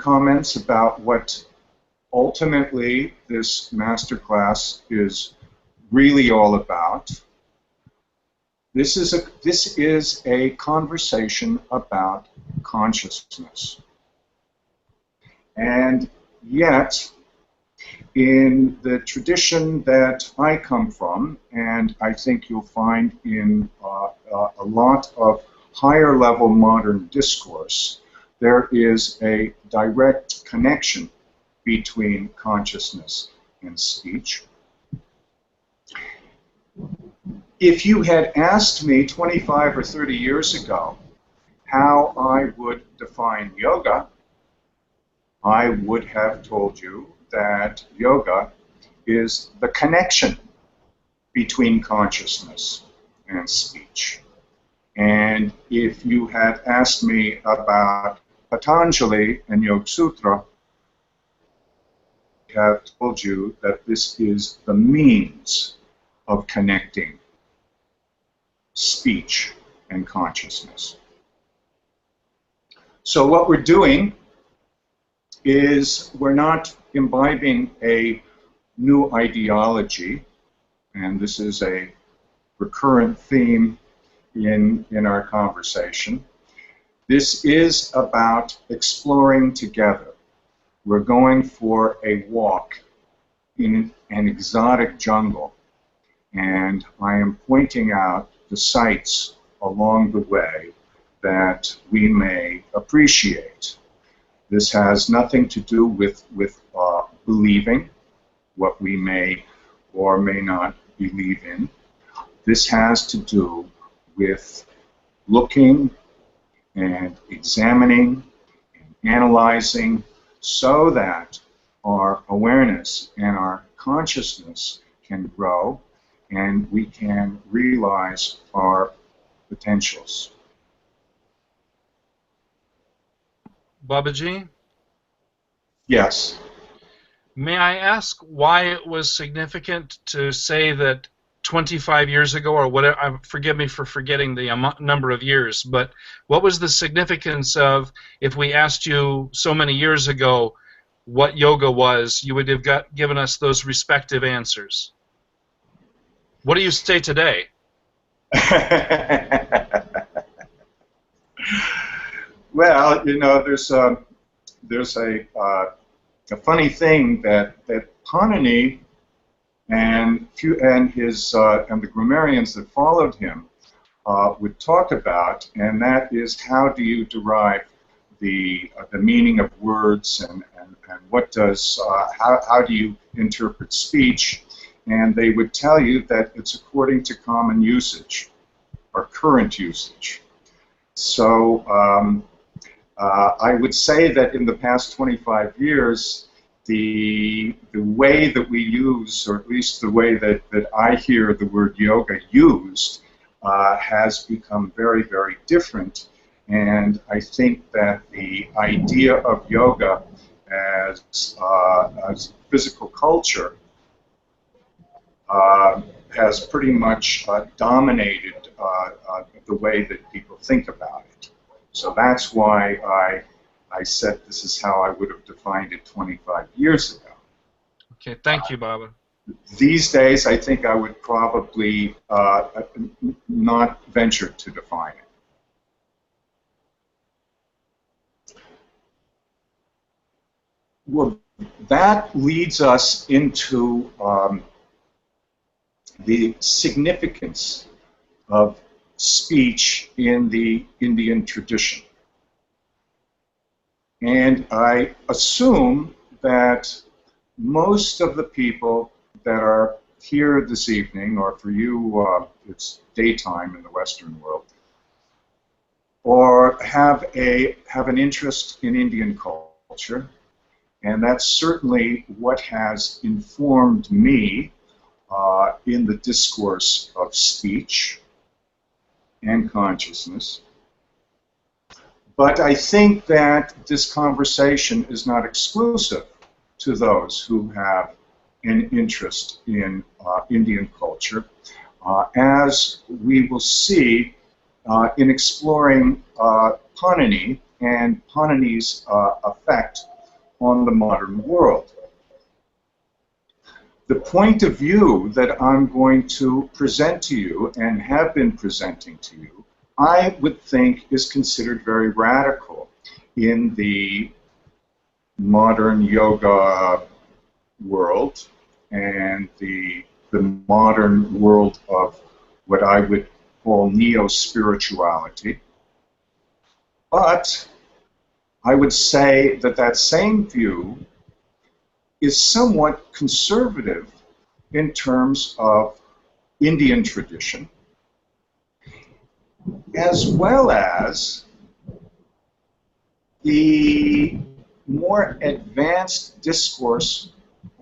comments about what ultimately this masterclass is really all about. This is a conversation about consciousness. And yet, in the tradition that I come from, and I think you'll find in a lot of higher level modern discourse, there is a direct connection between consciousness and speech. If you had asked me 25 or 30 years ago how I would define yoga, I would have told you that yoga is the connection between consciousness and speech. And if you had asked me about Patanjali and Yoga Sutra, I have told you that this is the means of connecting speech and consciousness. So what we're doing is we're not imbibing a new ideology, and this is a recurrent theme in our conversation. This is about exploring together. We're going for a walk in an exotic jungle, and I am pointing out the sights along the way that we may appreciate. This has nothing to do with believing what we may or may not believe in. This has to do with looking and examining and analyzing so that our awareness and our consciousness can grow and we can realize our potentials. Babaji? Yes. May I ask why it was significant to say that 25 years ago, or whatever, forgive me for forgetting the number of years, but what was the significance of, if we asked you so many years ago what yoga was, you would have given us those respective answers? What do you say today? Well, you know, there's a funny thing that Panini and the grammarians that followed him would talk about, and that is how do you derive the meaning of words and what does how do you interpret speech, and they would tell you that it's according to common usage or current usage. So I would say that in the past 25 years, the way that we use, or at least the way that I hear the word yoga used, has become very, very different. And I think that the idea of yoga as physical culture has pretty much dominated the way that people think about it. So that's why I said this is how I would have defined it 25 years ago. Okay, thank you, Baba. These days, I think I would probably not venture to define it. Well, that leads us into the significance of speech in the Indian tradition. And I assume that most of the people that are here this evening, or for you it's daytime in the Western world, or have an interest in Indian culture, and that's certainly what has informed me in the discourse of speech and consciousness. But I think that this conversation is not exclusive to those who have an interest in Indian culture, as we will see in exploring Panini and Panini's effect on the modern world. The point of view that I'm going to present to you and have been presenting to you, I would think is considered very radical in the modern yoga world and the modern world of what I would call neo-spirituality. But I would say that that same view is somewhat conservative in terms of Indian tradition, as well as the more advanced discourse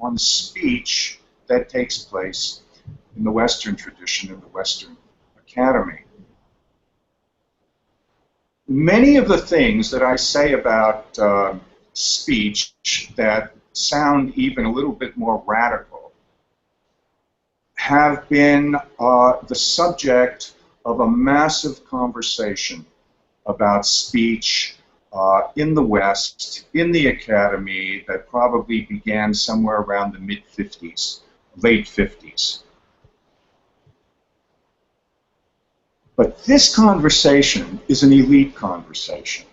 on speech that takes place in the Western tradition, in the Western Academy. Many of the things that I say about speech that sound even a little bit more radical have been the subject of a massive conversation about speech in the West, in the Academy, that probably began somewhere around the mid-50s, late 50s. But this conversation is an elite conversation.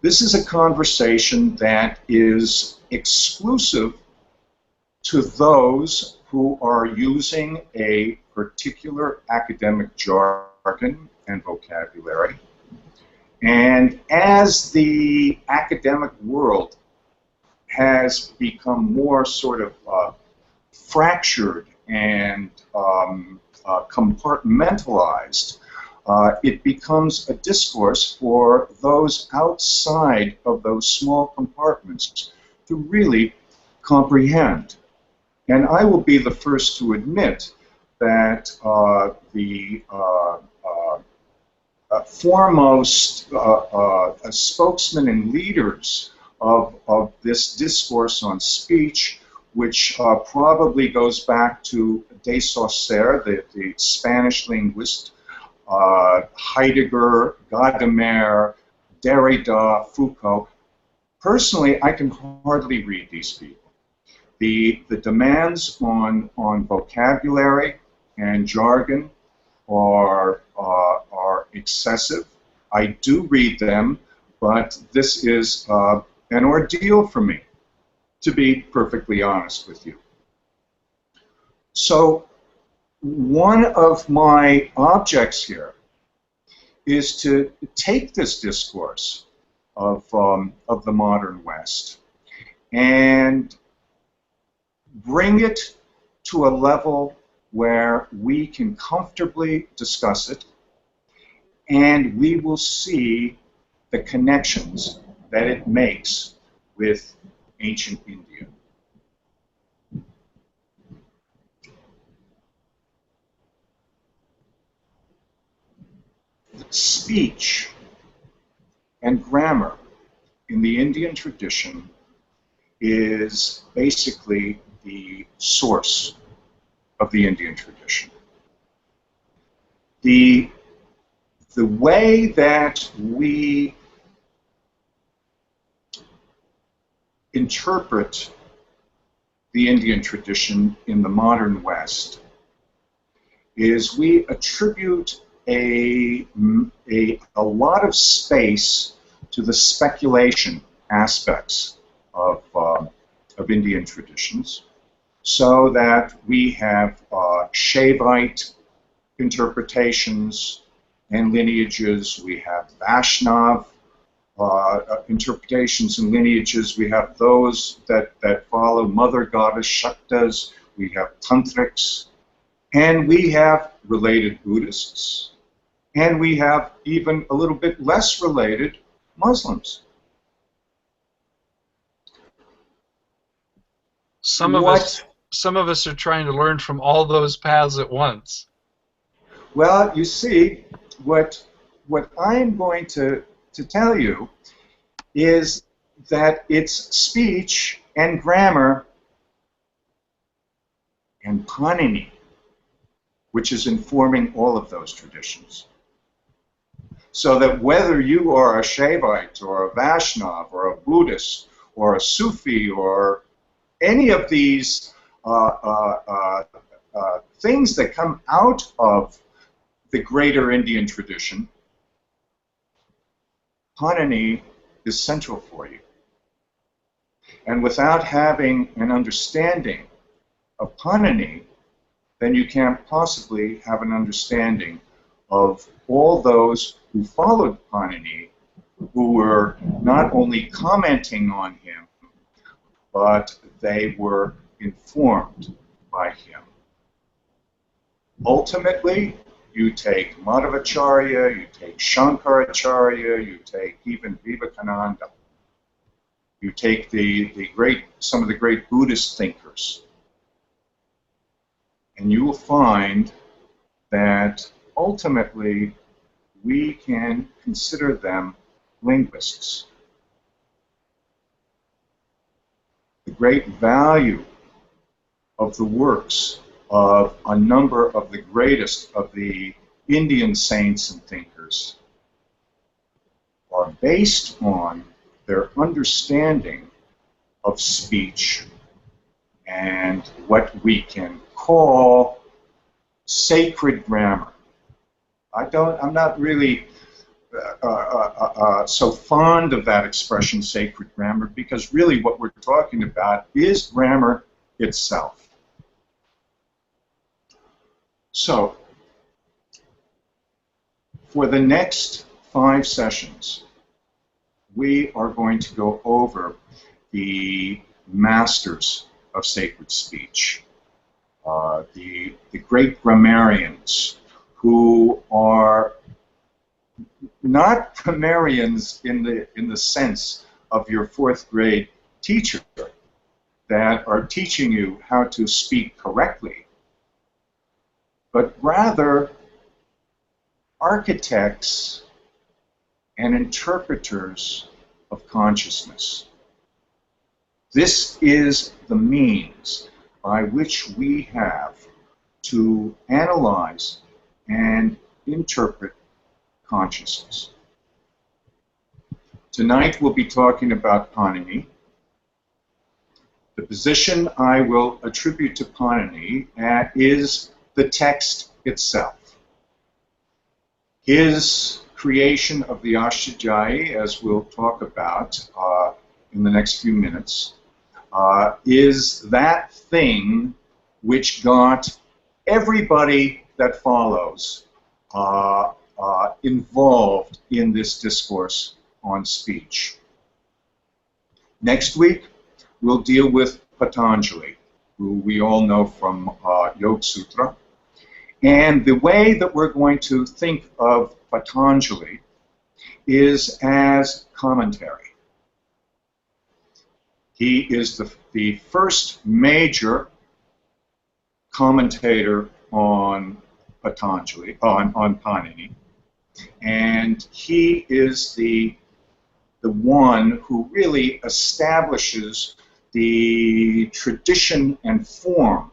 This is a conversation that is exclusive to those who are using a particular academic jargon and vocabulary. And as the academic world has become more sort of fractured and compartmentalized, it becomes a discourse for those outside of those small compartments to really comprehend. And I will be the first to admit that the foremost spokesmen and leaders of this discourse on speech, which probably goes back to de Saussure, the Spanish linguist, Heidegger, Gadamer, Derrida, Foucault. Personally, I can hardly read these people. The demands on vocabulary and jargon are excessive. I do read them, but this is an ordeal for me, to be perfectly honest with you. So one of my objects here is to take this discourse of the modern West and bring it to a level where we can comfortably discuss it, and we will see the connections that it makes with ancient India. Speech and grammar in the Indian tradition is basically the source of the Indian tradition. The way that we interpret the Indian tradition in the modern West is we attribute a lot of space to the speculation aspects of Indian traditions, so that we have Shaivite interpretations and lineages, we have Vaishnav interpretations and lineages, we have those that follow Mother Goddess Shaktas, we have Tantrics, and we have related Buddhists, and we have even a little bit less related Muslims. Some of us are trying to learn from all those paths at once. Well, you see, what I'm going to tell you is that it's speech and grammar and Panini which is informing all of those traditions. So that whether you are a Shaivite or a Vaishnav or a Buddhist or a Sufi or any of these things that come out of the greater Indian tradition, Panini is central for you. And without having an understanding of Panini, then you can't possibly have an understanding of all those who followed Panini, who were not only commenting on him, but they were informed by him. Ultimately, you take Madhvacharya, you take Shankaracharya, you take even Vivekananda. You take some of the great Buddhist thinkers, and you will find that ultimately we can consider them linguists. The great value of the works of a number of the greatest of the Indian saints and thinkers are based on their understanding of speech and what we can call sacred grammar. I'm not really so fond of that expression, sacred grammar, because really what we're talking about is grammar itself. So, for the next 5 sessions, we are going to go over the masters of sacred speech, the great grammarians, who are not grammarians in the sense of your 4th grade teacher that are teaching you how to speak correctly, but rather architects and interpreters of consciousness. This is the means by which we have to analyze and interpret consciousness. Tonight we'll be talking about Panini. The position I will attribute to Panini is the text itself. His creation of the Ashtadhyayi, as we'll talk about in the next few minutes, is that thing which got everybody that follows involved in this discourse on speech. Next week, we'll deal with Patanjali, who we all know from Yoga Sutra. And the way that we're going to think of Patanjali is as commentary. He is the first major commentator on Patanjali, on Panini, and he is the one who really establishes the tradition and form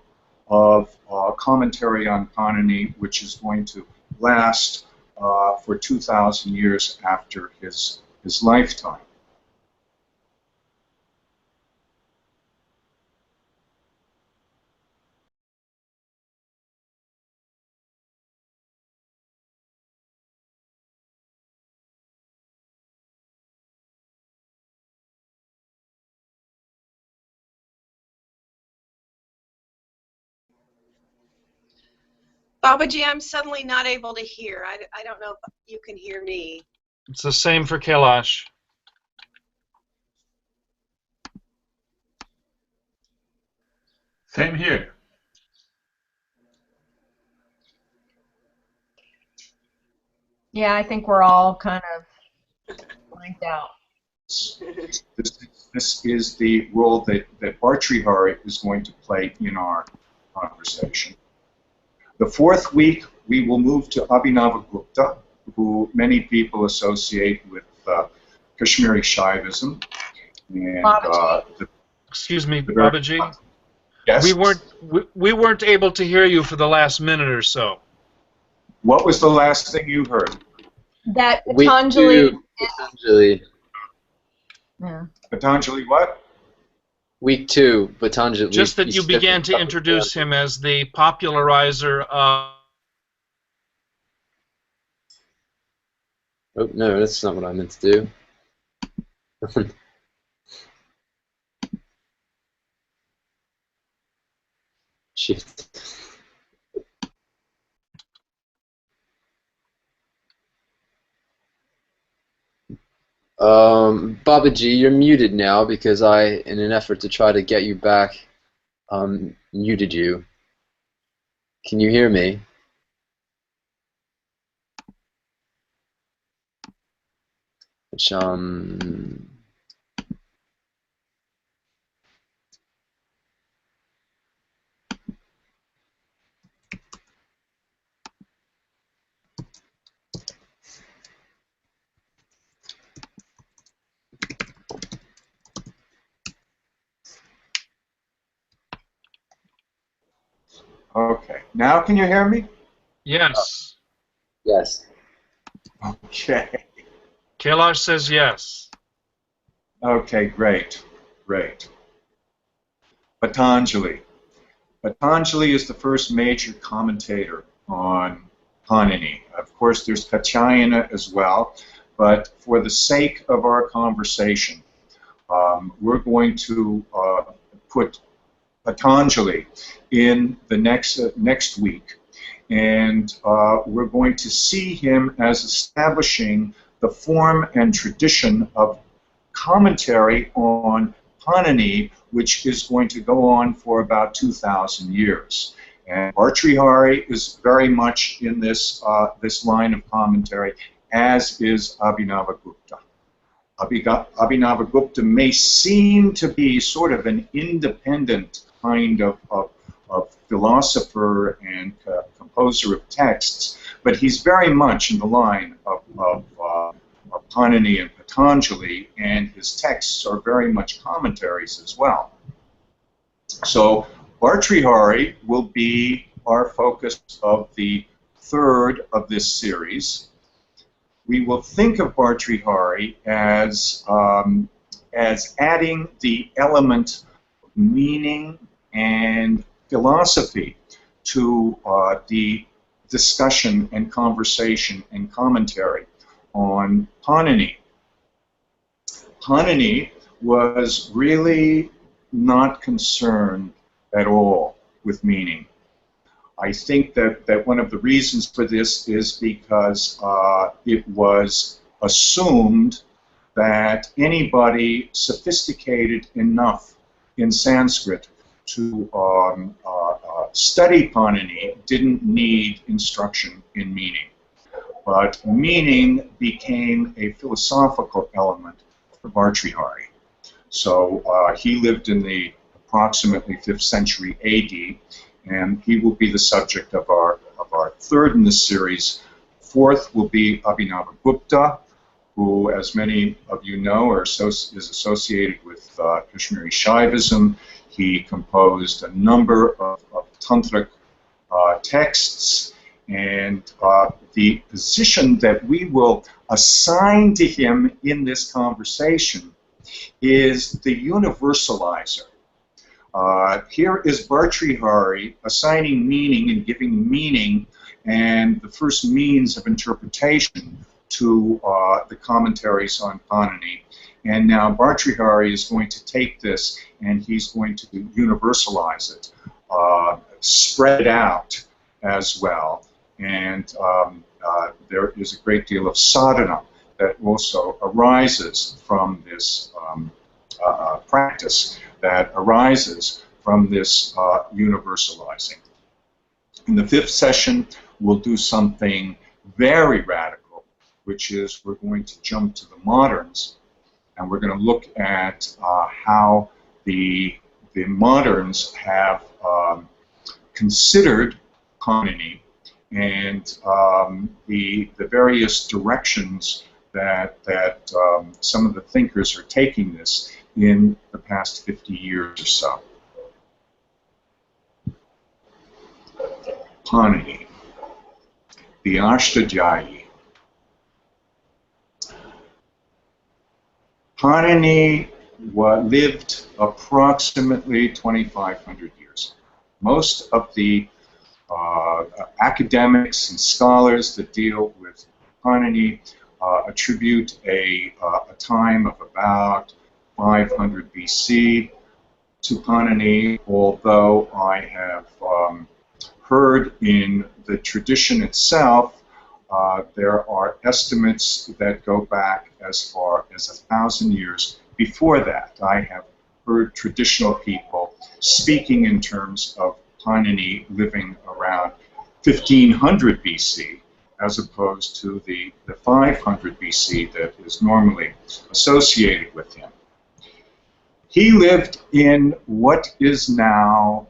of commentary on Panini, which is going to last for 2,000 years after his lifetime. Babaji, I'm suddenly not able to hear. I don't know if you can hear me. It's the same for Kailash. Same here. Yeah, I think we're all kind of blanked out. This is the role that Bhartrihari is going to play in our conversation. The 4th week, we will move to Abhinavagupta, who many people associate with Kashmiri Shaivism. And, excuse me, Babaji. Yes? We weren't able to hear you for the last minute or so. What was the last thing you heard? That Patanjali. Patanjali. Yeah. Patanjali what? Week 2, Patanjali. Just that you began to introduce him as the popularizer of... Oh, no, that's not what I meant to do. Shift. Babaji, you're muted now because I, in an effort to try to get you back, muted you. Can you hear me? Which, Okay. Now can you hear me? Yes. yes. Okay. Kailash says yes. Okay, great. Great. Patanjali. Patanjali is the first major commentator on Panini. Of course, there's Katyayana as well, but for the sake of our conversation, we're going to put Patanjali in the next week, and we're going to see him as establishing the form and tradition of commentary on Panini, which is going to go on for about 2,000 years. And Bhartrihari is very much in this line of commentary, as is Abhinavagupta. Abhinavagupta may seem to be sort of an independent kind of philosopher and composer of texts, but he's very much in the line of Panini and Patanjali, and his texts are very much commentaries as well. So Bhartrihari will be our focus of the third of this series. We will think of Bhartrihari as adding the element of meaning and philosophy to the discussion and conversation and commentary on Panini. Panini was really not concerned at all with meaning. I think that one of the reasons for this is because it was assumed that anybody sophisticated enough in Sanskrit to study Panini didn't need instruction in meaning. But meaning became a philosophical element for Bhartrihari. So he lived in the approximately 5th century AD, and he will be the subject of our third in this series. Fourth will be Abhinavagupta, who, as many of you know, is associated with Kashmiri Shaivism. He composed a number of tantric texts, and the position that we will assign to him in this conversation is the universalizer. Here is Bhartrihari assigning meaning and giving meaning and the first means of interpretation to the commentaries on Panini. And now Bhartrihari is going to take this and he's going to universalize it, spread it out as well. And there is a great deal of sadhana that also arises from this practice, that arises from this universalizing. In the 5th session, we'll do something very radical, which is we're going to jump to the moderns, and we're going to look at how the moderns have considered Panini and the various directions that some of the thinkers are taking this in the past 50 years or so. Panini, the Ashtadhyayi. Panini lived approximately 2,500 years. Most of the academics and scholars that deal with Panini attribute a time of about 500 BC to Panini, although I have heard in the tradition itself there are estimates that go back as far as 1,000 years before that. I have heard traditional people speaking in terms of Panini living around 1500 BC as opposed to the 500 BC that is normally associated with him. He lived in what is now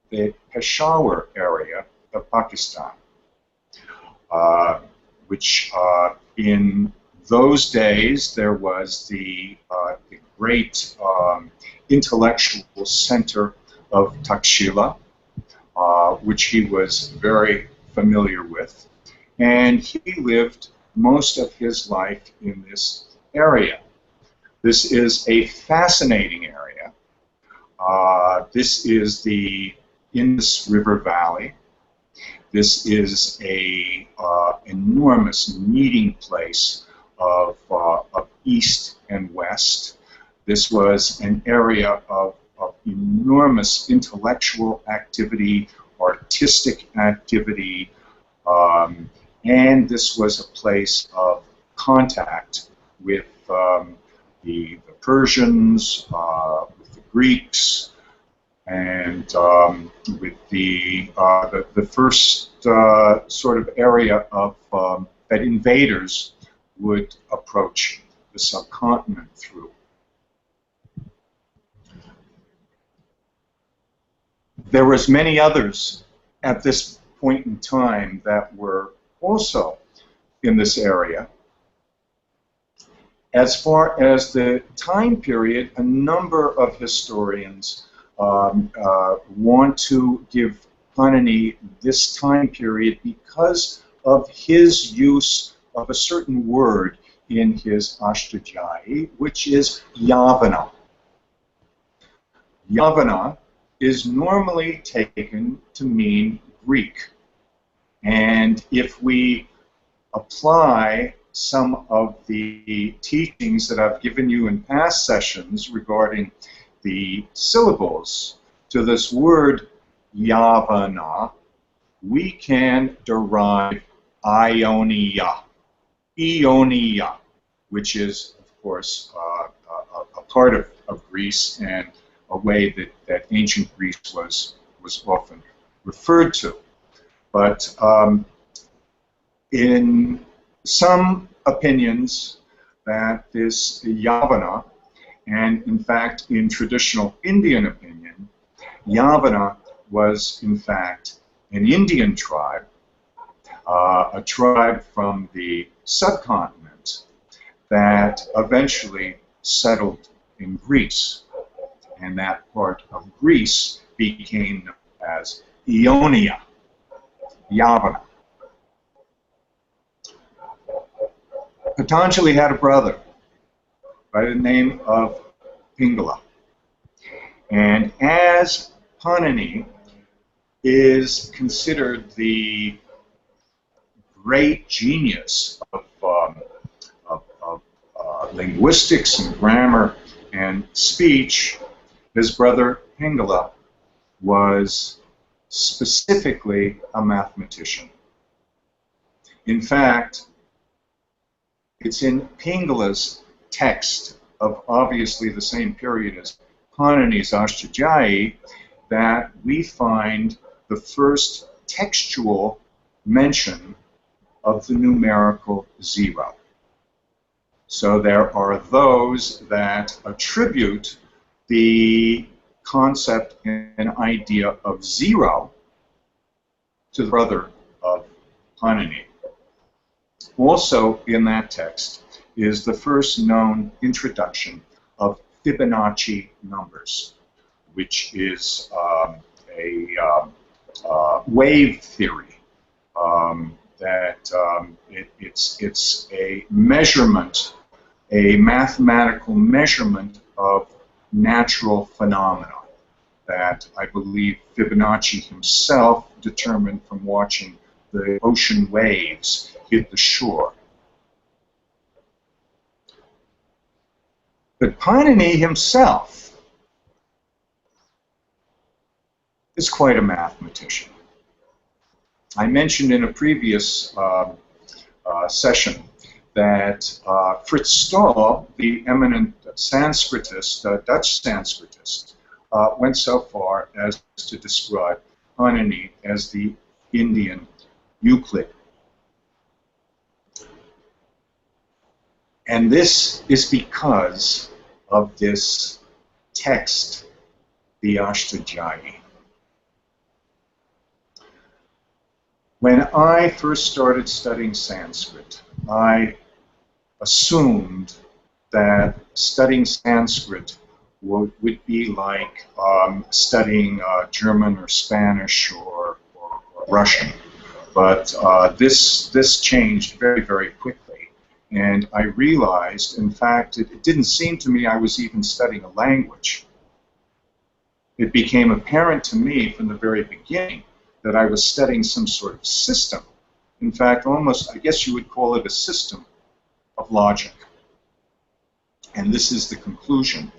the Peshawar area of Pakistan, which in those days there was the great intellectual center of Takshila, which he was very familiar with, and he lived most of his life in this area. This is a fascinating area. This is the Indus River Valley. This is a enormous meeting place of east and west. This was an area of enormous intellectual activity, artistic activity, and this was a place of contact with the Persians, with the Greeks, and with the first sort of area of that invaders would approach the subcontinent through. There was many others at this point in time that were also in this area. As far as the time period, a number of historians want to give Panini this time period because of his use of a certain word in his Ashtadhyayi, which is Yavana. Yavana is normally taken to mean Greek. And if we apply some of the teachings that I've given you in past sessions regarding the syllables to this word Yavana, we can derive Ionia, which is, of course, a part of Greece and a way that ancient Greece was often referred to. But in some opinions that this Yavana, and in fact in traditional Indian opinion, Yavana was in fact an Indian tribe, a tribe from the subcontinent that eventually settled in Greece. And that part of Greece became known as Ionia, Yavana. Patanjali had a brother by the name of Pingala. And as Panini is considered the great genius of linguistics and grammar and speech, his brother Pingala was specifically a mathematician. In fact, it's in Pingala's text of obviously the same period as Panini's Ashtadhyayi that we find the first textual mention of the numerical 0. So there are those that attribute the concept and idea of 0 to the brother of Panini. Also in that text is the first known introduction of Fibonacci numbers, which is a wave theory that it's a measurement, a mathematical measurement of natural phenomena that I believe Fibonacci himself determined from watching the ocean waves hit the shore. But Panini himself is quite a mathematician. I mentioned in a previous session that Fritz Stahl, the eminent Sanskritist, Dutch Sanskritist, went so far as to describe Panini as the Indian Euclid. And this is because of this text, the Ashtadhyayi. When I first started studying Sanskrit, I assumed that studying Sanskrit would be like studying German or Spanish or Russian. But this changed very, very quickly. And I realized, in fact, it didn't seem to me I was even studying a language. It became apparent to me from the very beginning that I was studying some sort of system. In fact, almost, I guess you would call it a system of logic. And this is the conclusion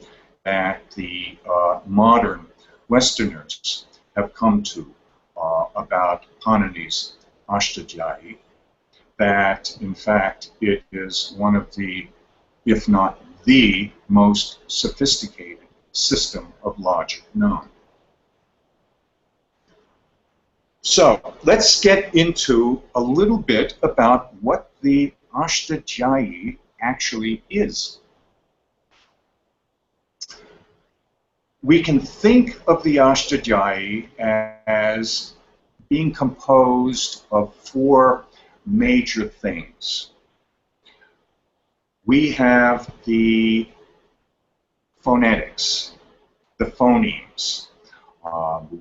that the modern Westerners have come to about Panini's Ashtadhyayi, that, in fact, it is one of the, if not the most sophisticated system of logic known. So let's get into a little bit about what the Ashtadhyayi actually is. We can think of the Ashtadhyayi as being composed of four major things. We have the phonetics, the phonemes.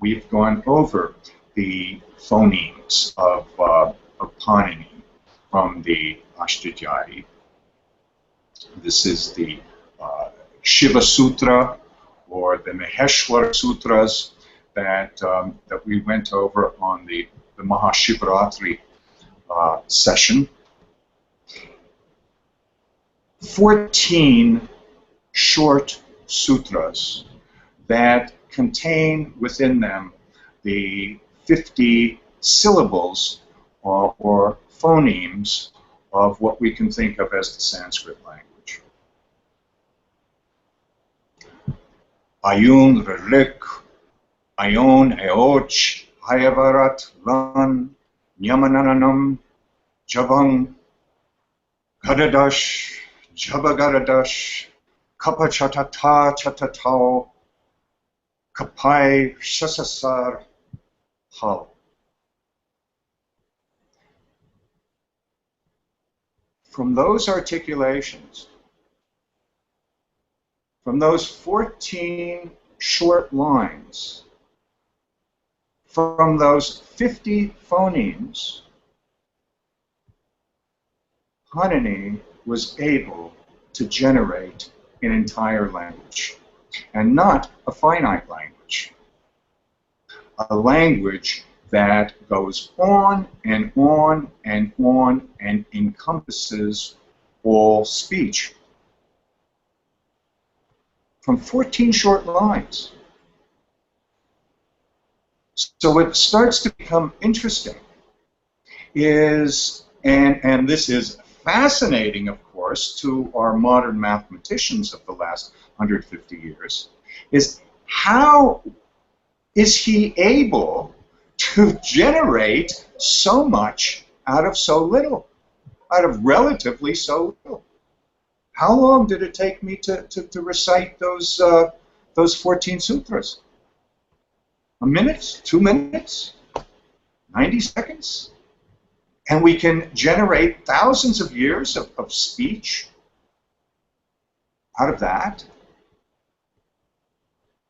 We've gone over the phonemes of Panini from the Ashtadhyayi. This is the Shiva Sutra or the Maheshwara Sutras that we went over on the Mahashivratri session. 14 short sutras that contain within them the 50 syllables or phonemes of what we can think of as the Sanskrit language. Ayun relik, ayon eoch, hayavarat lan, nyamananam, javang, gadadash, jabagadadash, kapachatata chatatao, kapai shasasar hal. From those articulations, from those 14 short lines, from those 50 phonemes, Panini was able to generate an entire language, and not a finite language. A language that goes on and on and on and encompasses all speech. From 14 short lines. So what starts to become interesting is, and this is fascinating, of course, to our modern mathematicians of the last 150 years, is how is he able to generate so much out of so little, out of relatively so little? How long did it take me to recite those 14 sutras? A minute? 2 minutes? 90 seconds? And we can generate thousands of years of speech out of that?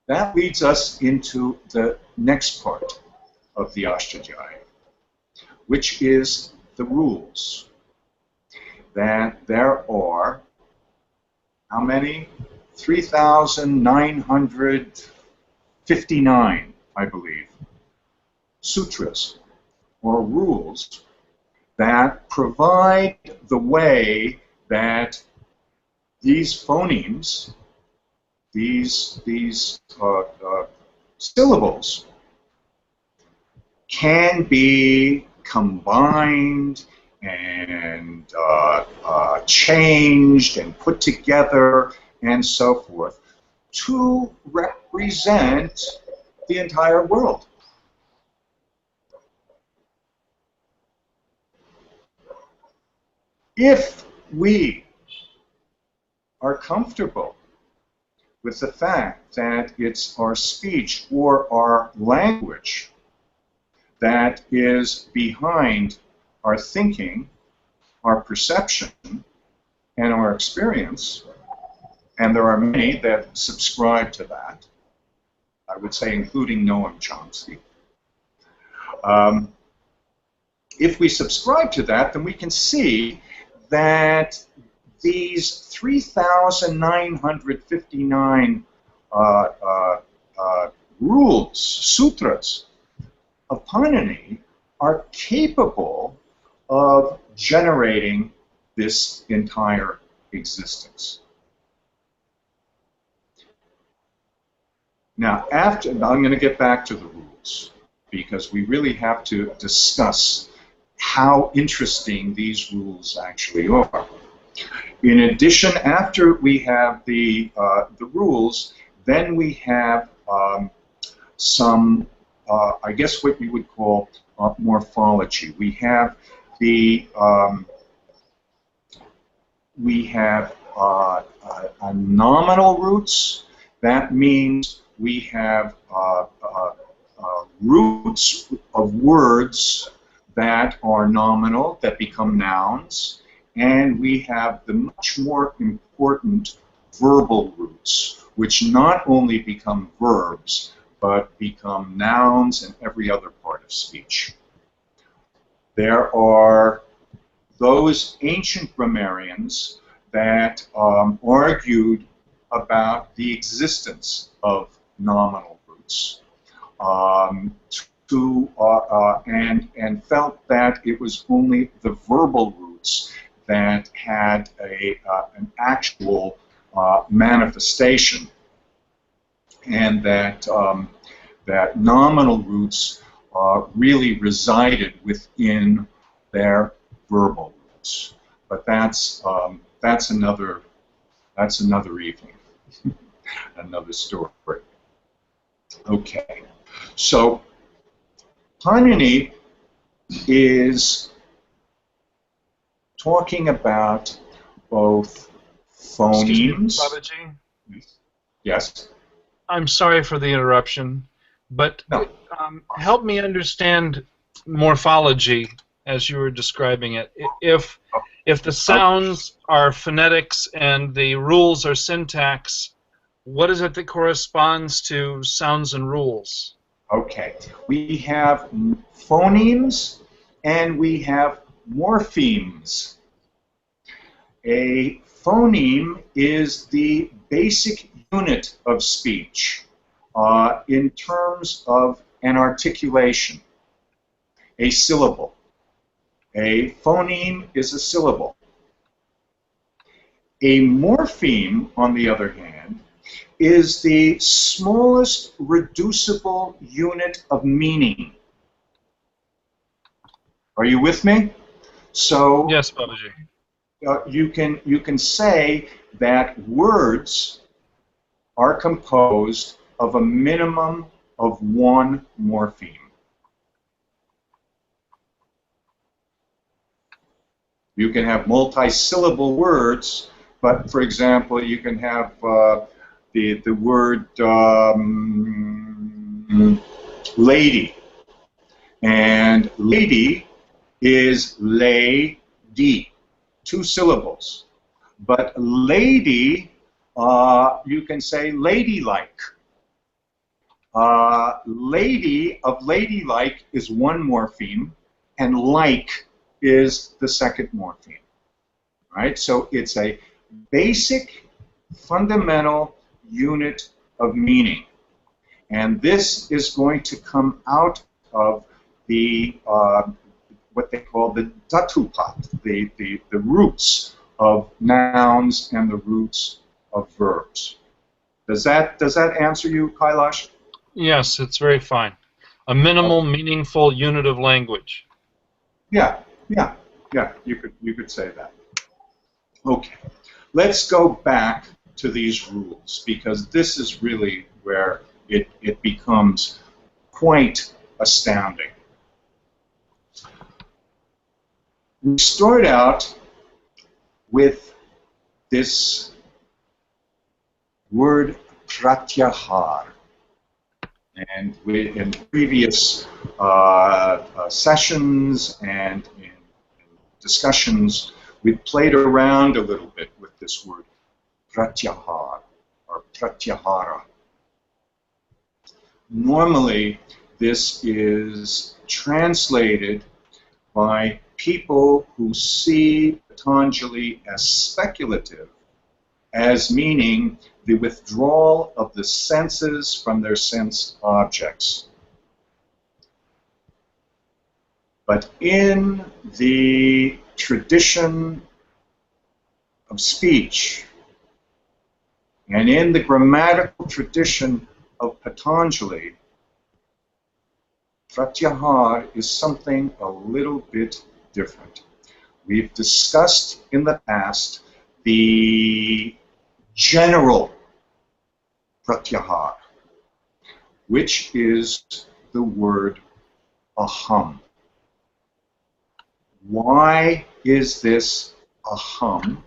That leads us into the next part of the Ashtadhyayi, which is the rules. That there are, how many? 3,959, I believe, sutras or rules that provide the way that these phonemes, these syllables, can be combined and changed and put together and so forth to represent the entire world. If we are comfortable with the fact that it's our speech or our language that is behind our thinking, our perception, and our experience, and there are many that subscribe to that, I would say including Noam Chomsky. If we subscribe to that, then we can see that these 3,959 rules, sutras, of Panini are capable of generating this entire existence. Now, I'm going to get back to the rules because we really have to discuss how interesting these rules actually are. In addition, after we have the rules, then we have some, I guess what we would call morphology. We have the nominal roots. That means we have roots of words that are nominal, that become nouns, and we have the much more important verbal roots, which not only become verbs, but become nouns in every other part of speech. There are those ancient grammarians that argued about the existence of nominal roots and felt that it was only the verbal roots that had an actual manifestation, and that that nominal roots really resided within their verbal roots. But that's another evening, another story. Okay, so Panini is talking about both phonemes. Babaji? Yes. I'm sorry for the interruption, but No. Help me understand morphology as you were describing it. If the sounds are phonetics and the rules are syntax, what is it that corresponds to sounds and rules? Okay. We have phonemes and we have morphemes. A phoneme is the basic unit of speech in terms of an articulation, a syllable. A phoneme is a syllable. A morpheme, on the other hand, is the smallest reducible unit of meaning. Are you with me? So Yes, Babaji. you can say that words are composed of a minimum of one morpheme. You can have multi-syllable words, but for example, you can have the word lady, and lady is lay-di, 2 syllables. But lady, you can say ladylike. Lady of ladylike is one morpheme, and like is the second morpheme. Right? So it's a basic fundamental unit of meaning. And this is going to come out of the what they call the dhatupat, the roots of nouns and the roots of verbs. Does that answer you, Kailash? Yes, it's very fine. A minimal, meaningful unit of language. Yeah. You could say that. Okay, let's go back to these rules, because this is really where it becomes quite astounding. We start out with this word pratyahar. And in previous sessions and in discussions, we've played around a little bit with this word pratyahar or pratyahara. Normally, this is translated by people who see Patanjali as speculative, as meaning the withdrawal of the senses from their sense objects. But in the tradition of speech and in the grammatical tradition of Patanjali, pratyahar is something a little bit different. We've discussed in the past the general pratyahar, which is the word aham. Why is this aham,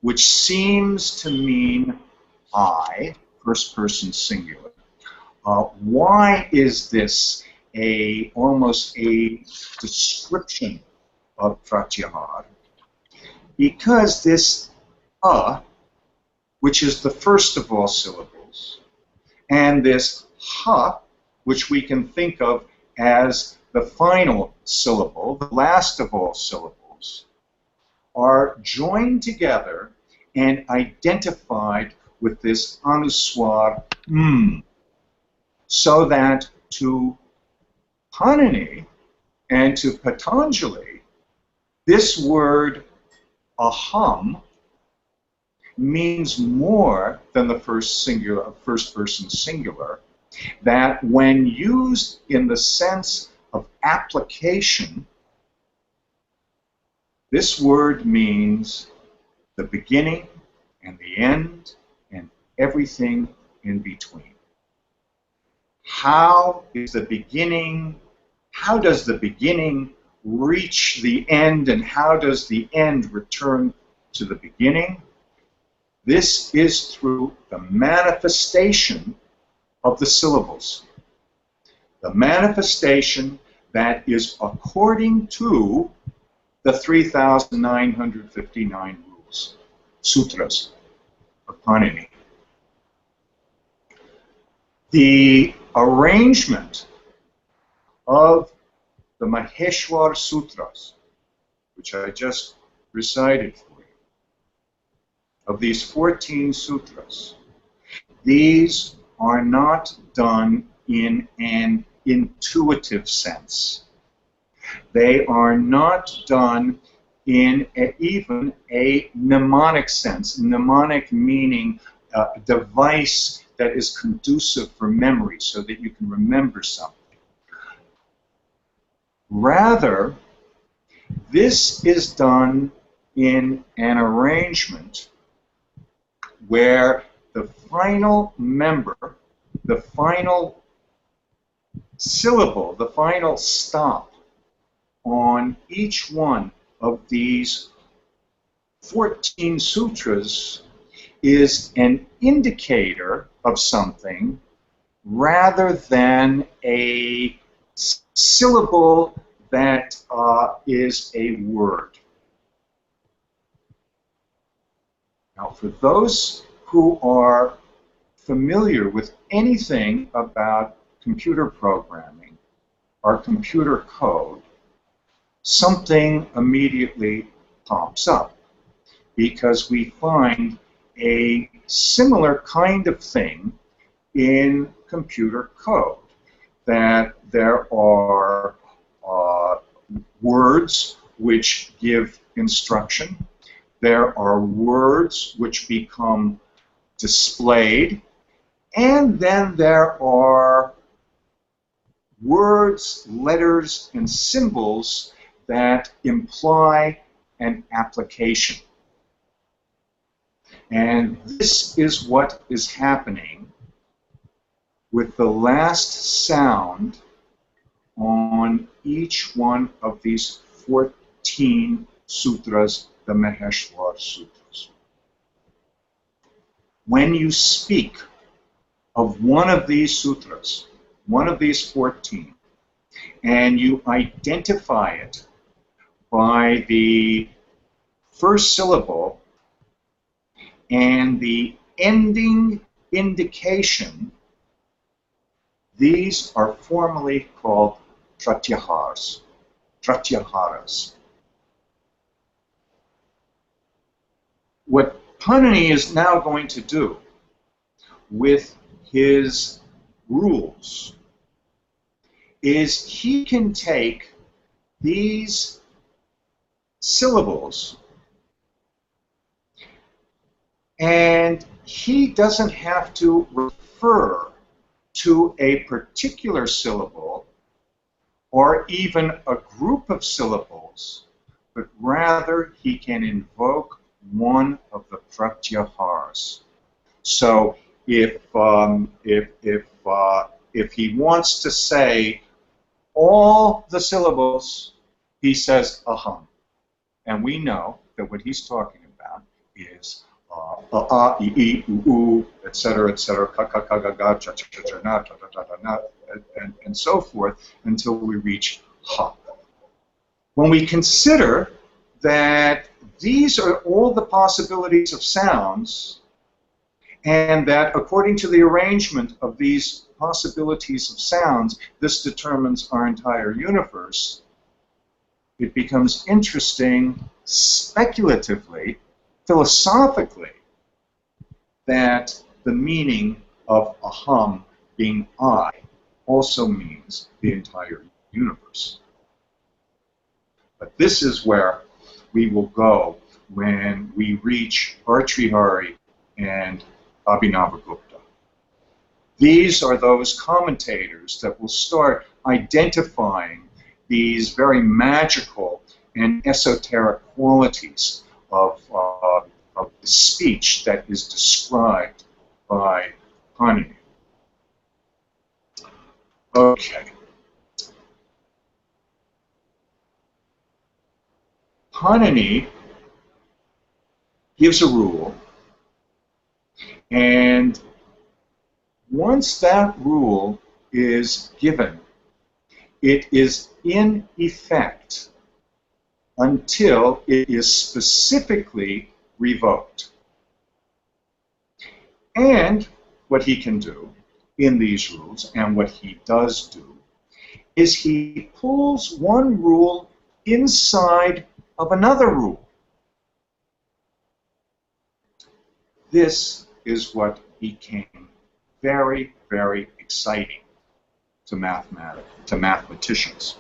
which seems to mean I, first person singular? Why is this almost a description of pratyahar? Because this which is the first of all syllables, and this ha, which we can think of as the final syllable, the last of all syllables, are joined together and identified with this anuswar so that to Panini and to Patanjali, this word aham means more than the first person singular, that when used in the sense of application, this word means the beginning and the end and everything in between. How does the beginning reach the end, and how does the end return to the beginning? This is through the manifestation of the syllables. The manifestation that is according to the 3,959 rules, sutras of Panini. The arrangement of the Maheshwar Sutras, which I just recited for you, of these 14 sutras, these are not done in an intuitive sense. They are not done in even a mnemonic sense. Mnemonic meaning a device that is conducive for memory so that you can remember something. Rather, this is done in an arrangement where the final member, the final syllable, the final stop on each one of these 14 sutras is an indicator of something rather than a syllable that is a word. Now, for those who are familiar with anything about computer programming or computer code, something immediately pops up, because we find a similar kind of thing in computer code, that there are words which give instruction, there are words which become displayed, and then there are words, letters, and symbols that imply an application. And this is what is happening with the last sound on each one of these 14 sutras, the Maheshwar Sutras. When you speak of one of these sutras, one of these 14, and you identify it by the first syllable and the ending indication, these are formally called pratyaharas. What Panini is now going to do with his rules is he can take these syllables and he doesn't have to refer to a particular syllable or even a group of syllables, but rather he can invoke one of the pratyaharas. So if he wants to say all the syllables, he says aham, and we know that what he's talking about is etc., etc., ka ka ka ga ga, cha cha cha cha na, ta ta ta ta na, and so forth until we reach ha. When we consider that these are all the possibilities of sounds, and that according to the arrangement of these possibilities of sounds, this determines our entire universe, it becomes interesting speculatively, philosophically, that the meaning of aham being I also means the entire universe. But this is where we will go when we reach Bhartrihari and Abhinavagupta. These are those commentators that will start identifying these very magical and esoteric qualities of the speech that is described by Panini. Okay. Panini gives a rule, and once that rule is given, it is in effect until it is specifically revoked. And what he can do in these rules, and what he does do, is he pulls one rule inside of another rule. This is what became very, very exciting to mathematicians.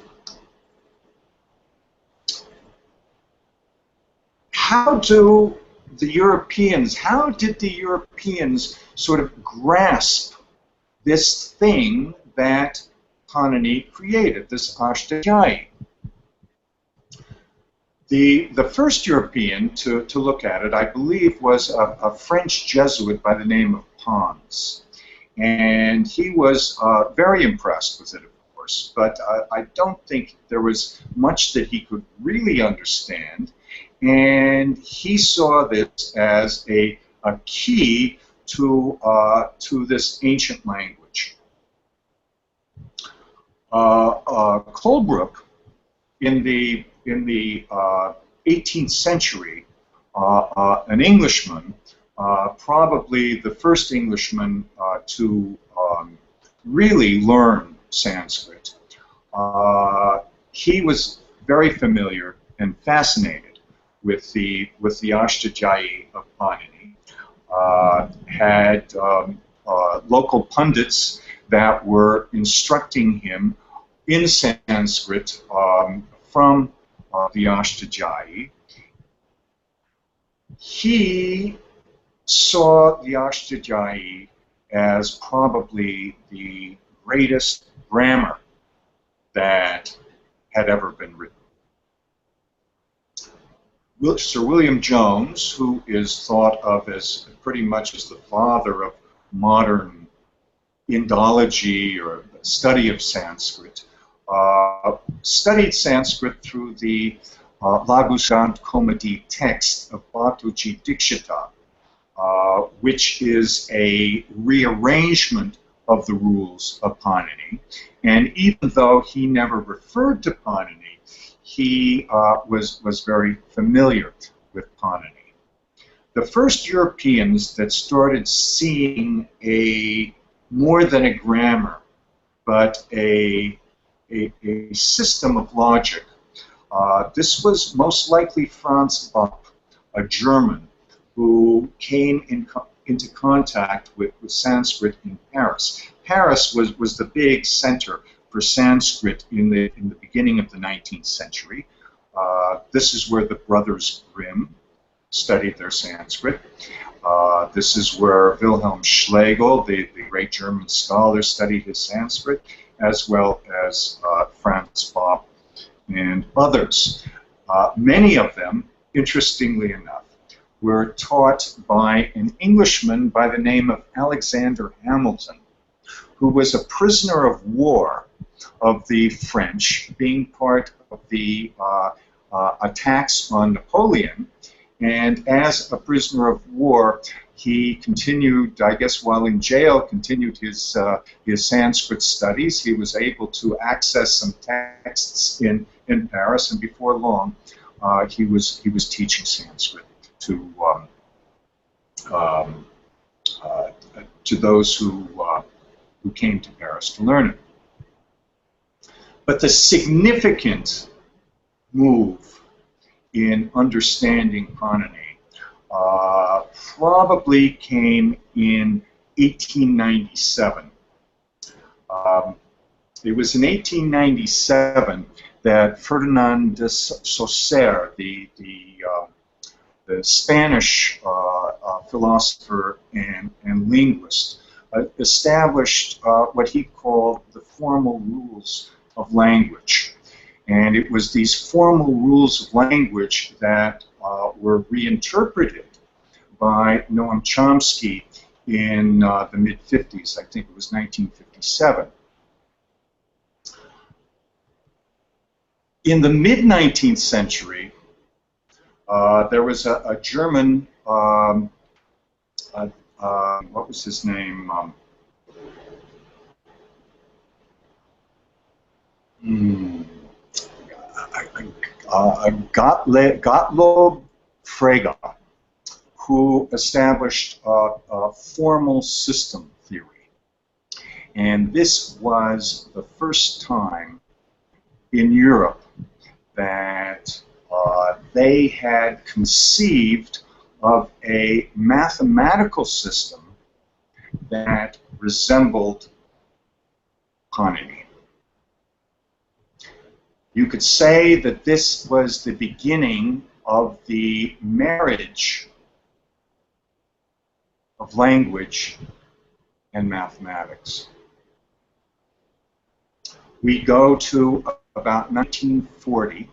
How did the Europeans sort of grasp this thing that Panini created, this Ashtadhyayi? The first European to look at it, I believe, was a French Jesuit by the name of Pons. And he was very impressed with it, of course, but I don't think there was much that he could really understand. And he saw this as a key to this ancient language. Colebrook, in the 18th century, an Englishman, probably the first Englishman to really learn Sanskrit, he was very familiar and fascinated with the Ashtadhyayi of Panini. had local pundits that were instructing him in Sanskrit from the Ashtadhyayi. He saw the Ashtadhyayi as probably the greatest grammar that had ever been written. Sir William Jones, who is thought of as pretty much as the father of modern Indology or study of Sanskrit, studied Sanskrit through the Lagusant Komadi text of Bhatuji Dikshita, which is a rearrangement of the rules of Panini. And even though he never referred to Panini, he was very familiar with Panini. The first Europeans that started seeing more than a grammar, but a system of logic. This was most likely Franz Bopp, a German, who came into contact with Sanskrit in Paris. Paris was the big center for Sanskrit in the beginning of the 19th century. This is where the brothers Grimm studied their Sanskrit. This is where Wilhelm Schlegel, the great German scholar, studied his Sanskrit, as well as Franz Bopp and others. Many of them, interestingly enough, were taught by an Englishman by the name of Alexander Hamilton, who was a prisoner of war of the French, being part of the attacks on Napoleon. And as a prisoner of war, he continued, I guess while in jail, continued his Sanskrit studies. He was able to access some texts in Paris, and before long, he was teaching Sanskrit to those who came to Paris to learn it. But the significant move in understanding Panini probably came in 1897. It was in 1897 that Ferdinand de Saussure, the Spanish philosopher and linguist, established what he called the formal rules of language. And it was these formal rules of language that were reinterpreted by Noam Chomsky in the mid-50s. I think it was 1957. In the mid-19th century, there was a German, what was his name? Gottlob Frege, who established a formal system theory. And this was the first time in Europe that they had conceived of a mathematical system that resembled Panini. You could say that this was the beginning of the marriage of language and mathematics. We go to about 1940,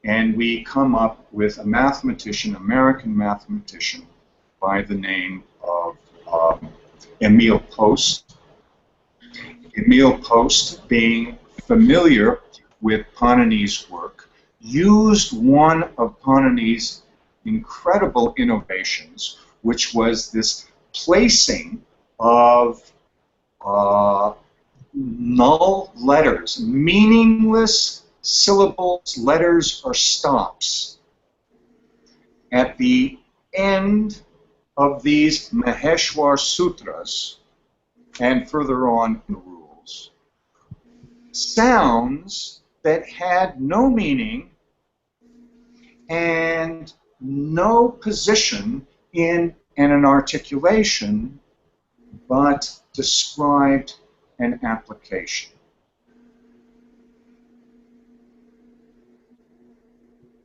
and we come up with a mathematician, American mathematician, by the name of Emil Post. Emil Post, being familiar with Panini's work, used one of Panini's incredible innovations, which was this placing of null letters, meaningless syllables, letters, or stops at the end of these Maheshwar Sutras and further on in the rules. Sounds that had no meaning and no position in and an articulation, but described an application.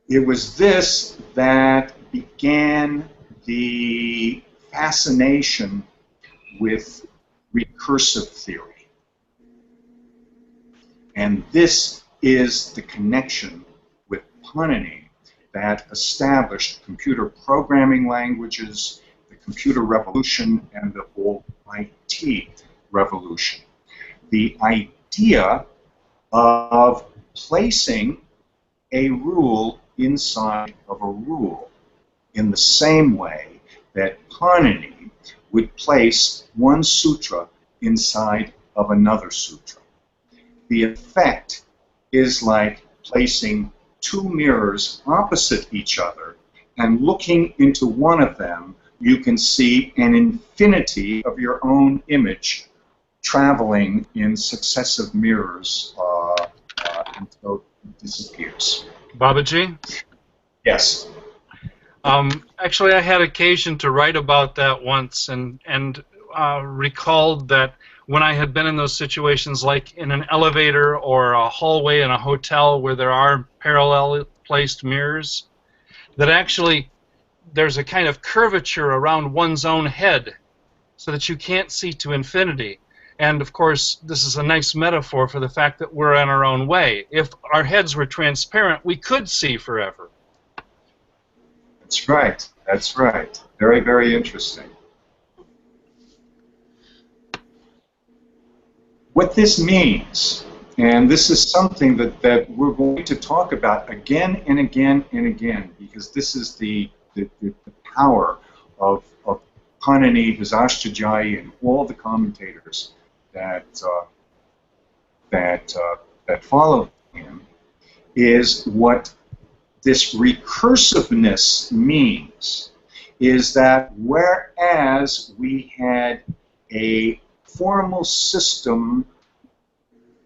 It was this that began the fascination with recursive theory. And this is the connection with Panini that established computer programming languages, the computer revolution, and the whole IT revolution. The idea of placing a rule inside of a rule in the same way that Panini would place one sutra inside of another sutra. The effect is like placing two mirrors opposite each other, and looking into one of them, you can see an infinity of your own image traveling in successive mirrors until it disappears. Babaji? Yes. Actually, I had occasion to write about that once, and recalled that when I had been in those situations, like in an elevator or a hallway in a hotel where there are parallel placed mirrors, that actually there's a kind of curvature around one's own head so that you can't see to infinity. And of course, this is a nice metaphor for the fact that we're on our own way. If our heads were transparent, we could see forever. That's right. That's right. Very, very interesting. What this means, and this is something that we're going to talk about again and again and again, because this is the power of Panini, his Ashtadhyayi, and all the commentators that follow him, is what this recursiveness means, is that whereas we had a formal system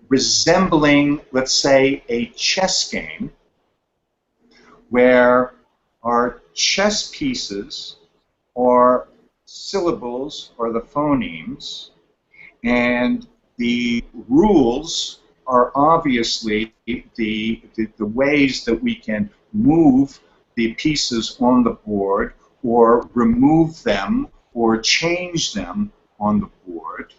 resembling, let's say, a chess game, where our chess pieces are syllables or the phonemes, and the rules are obviously the ways that we can move the pieces on the board or remove them or change them on the board.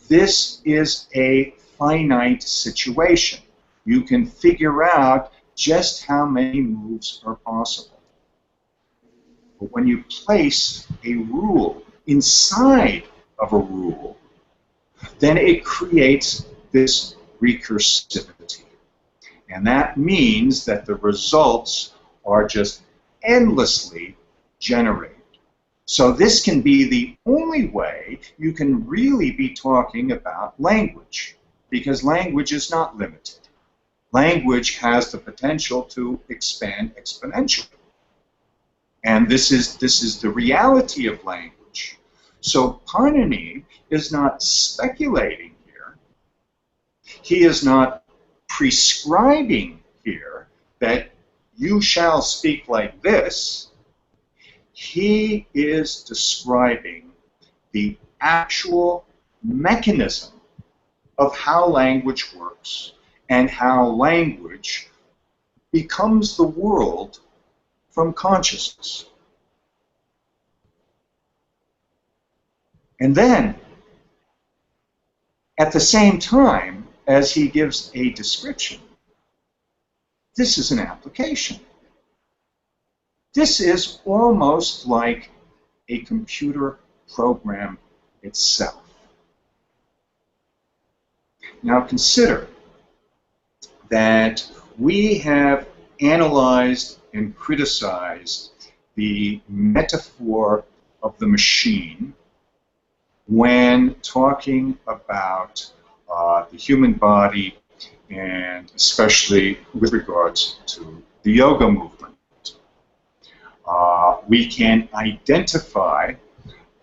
This is a finite situation. You can figure out just how many moves are possible. But when you place a rule inside of a rule, then it creates this recursivity. And that means that the results are just endlessly generated. So this can be the only way you can really be talking about language, because language is not limited. Language has the potential to expand exponentially. And this is the reality of language. So Panini is not speculating here. He is not prescribing here that you shall speak like this. He is describing the actual mechanism of how language works and how language becomes the world from consciousness. And then, at the same time as he gives a description, this is an application. This is almost like a computer program itself. Now consider that we have analyzed and criticized the metaphor of the machine when talking about the human body, and especially with regards to the yoga movement. We can identify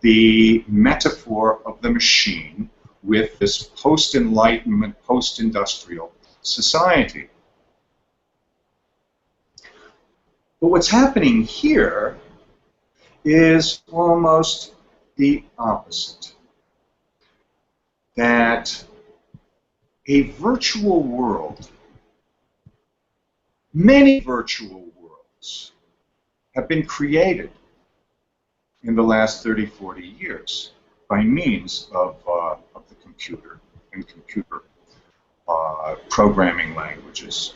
the metaphor of the machine with this post-enlightenment, post-industrial society. But what's happening here is almost the opposite. That a virtual world, many virtual worlds, have been created in the last 30, 40 years by means of the computer and computer programming languages,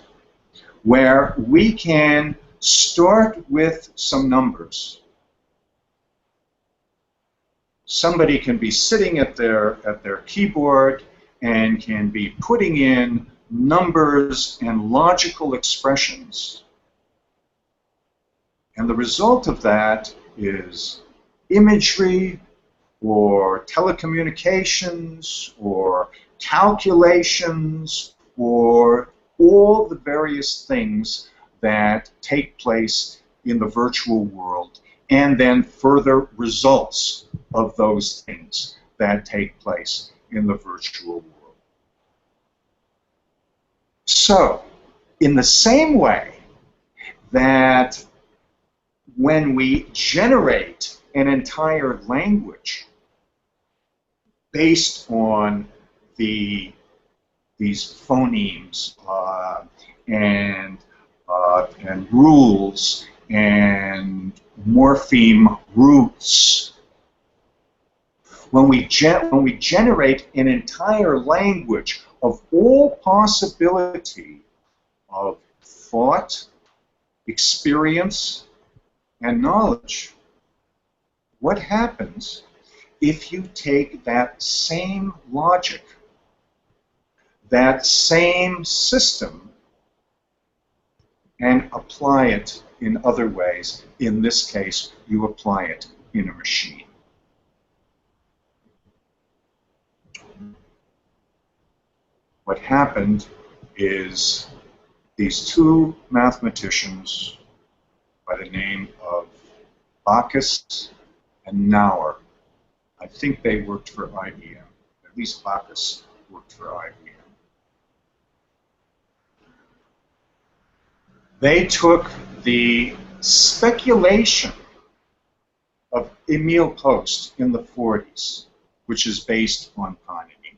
where we can start with some numbers. Somebody can be sitting at their keyboard and can be putting in numbers and logical expressions. And the result of that is imagery or telecommunications or calculations or all the various things that take place in the virtual world, and then further results of those things that take place in the virtual world. So, in the same way that when we generate an entire language based on these phonemes and rules and morpheme roots, when we generate an entire language of all possibility of thought, experience, and knowledge, what happens if you take that same logic, that same system, and apply it in other ways? In this case, you apply it in a machine. What happened is these two mathematicians by the name of Backus and Nauer, I think they worked for IBM. At least Backus worked for IBM. They took the speculation of Emil Post in the 40s, which is based on Panini.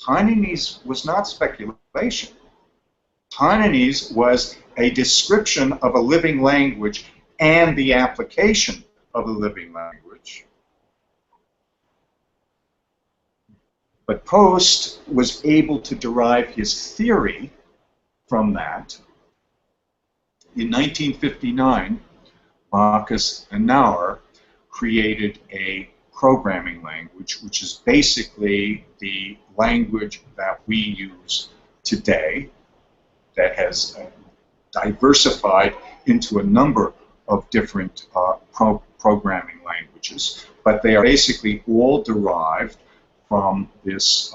Panini's was not speculation. Panini's was a description of a living language and the application of a living language. But Post was able to derive his theory from that. In 1959, Backus and Nauer created a programming language, which is basically the language that we use today, that has diversified into a number of different programming languages, but they are basically all derived from this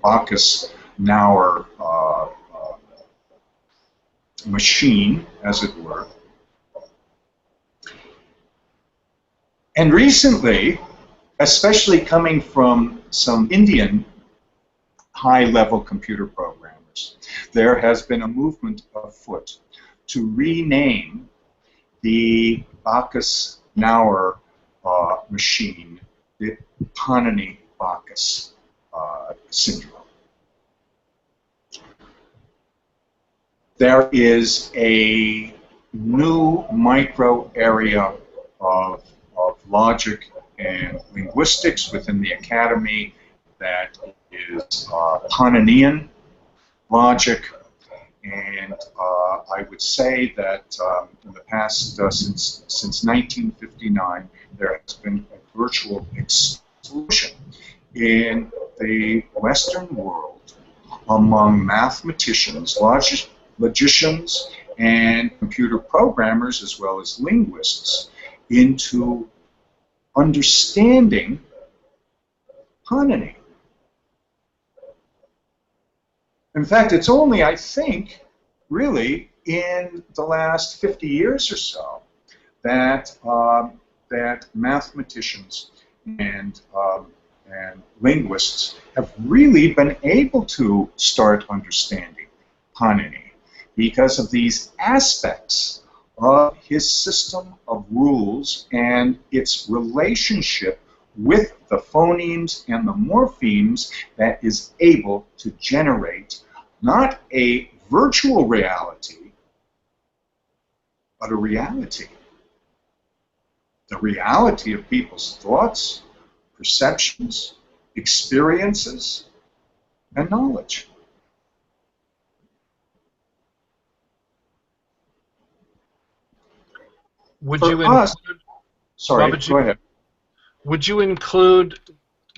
Backus-Nauer machine, as it were. And recently, especially coming from some Indian high-level computer programmers, there has been a movement afoot to rename the Backus-Nauer machine the Panini-Backus syndrome. There is a new micro area of logic and linguistics within the academy that is Paninian logic, and I would say that in the past, since 1959, there has been a virtual explosion in the Western world among mathematicians, logicians, and computer programmers, as well as linguists, into understanding Panini. In fact, it's only, I think, really in the last 50 years or so that that mathematicians and linguists have really been able to start understanding Panini. because of these aspects of his system of rules and its relationship with the phonemes and the morphemes that is able to generate not a virtual reality, but a reality. The reality of people's thoughts, perceptions, experiences, and knowledge. Would For you us, include, sorry, Babaji, go ahead. would you include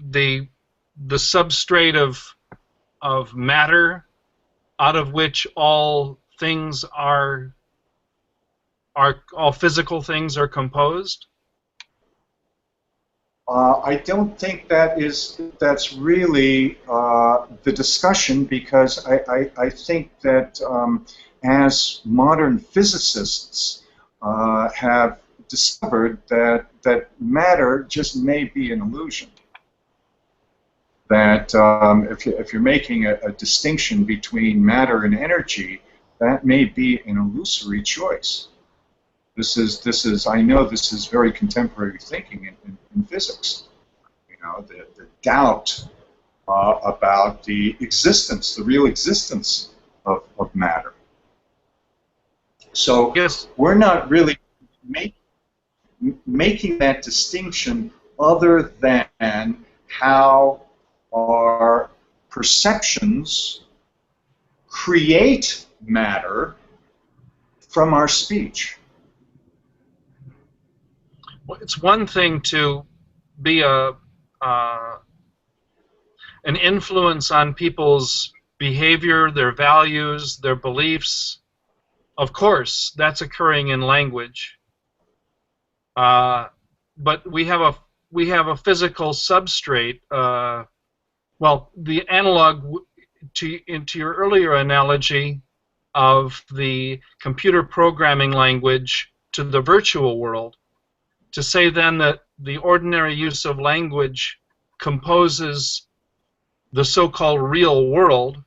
the substrate of matter out of which all things are all physical things are composed? I don't think that's really the discussion, because I think that as modern physicists have discovered that matter just may be an illusion. That if you're making a distinction between matter and energy, that may be an illusory choice. This is I know this is very contemporary thinking in physics. You know, the doubt about the existence, the real existence of matter. So Yes. we're not really making that distinction other than how our perceptions create matter from our speech. Well, it's one thing to be an influence on people's behavior, their values, their beliefs. Of course, that's occurring in language. But we have a physical substrate. Well, the analog into your earlier analogy of the computer programming language to the virtual world, to say then that the ordinary use of language composes the so-called real world,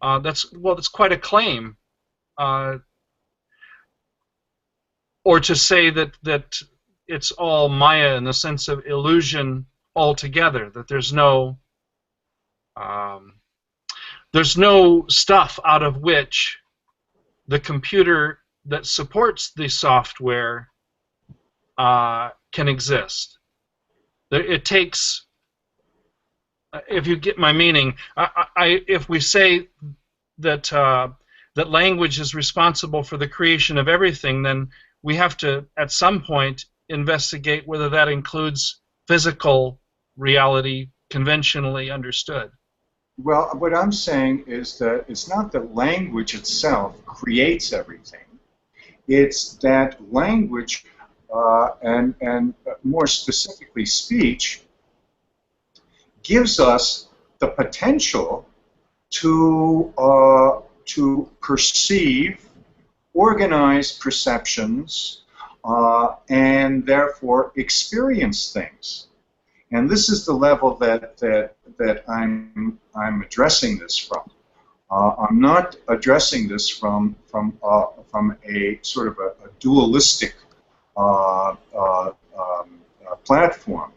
that's quite a claim. Or to say that it's all Maya in the sense of illusion altogether, that there's no stuff out of which the computer that supports the software can exist. It takes, if you get my meaning, if we say that that language is responsible for the creation of everything, then we have to, at some point, investigate whether that includes physical reality conventionally understood. Well, what I'm saying is that it's not that language itself creates everything. It's that language, and more specifically speech, gives us the potential to perceive, organize perceptions, and therefore experience things. And this is the level that I'm addressing this from. I'm not addressing this from a sort of a dualistic platform.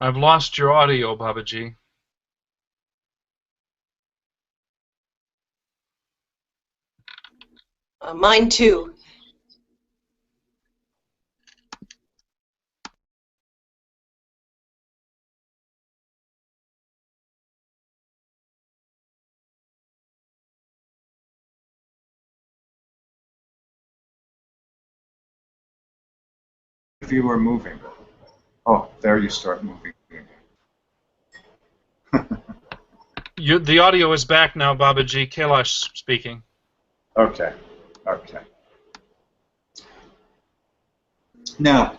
I've lost your audio, Babaji. Mine too. If you were moving, oh, there you start moving. The audio is back now, Babaji. Kailash speaking. Okay, okay. Now,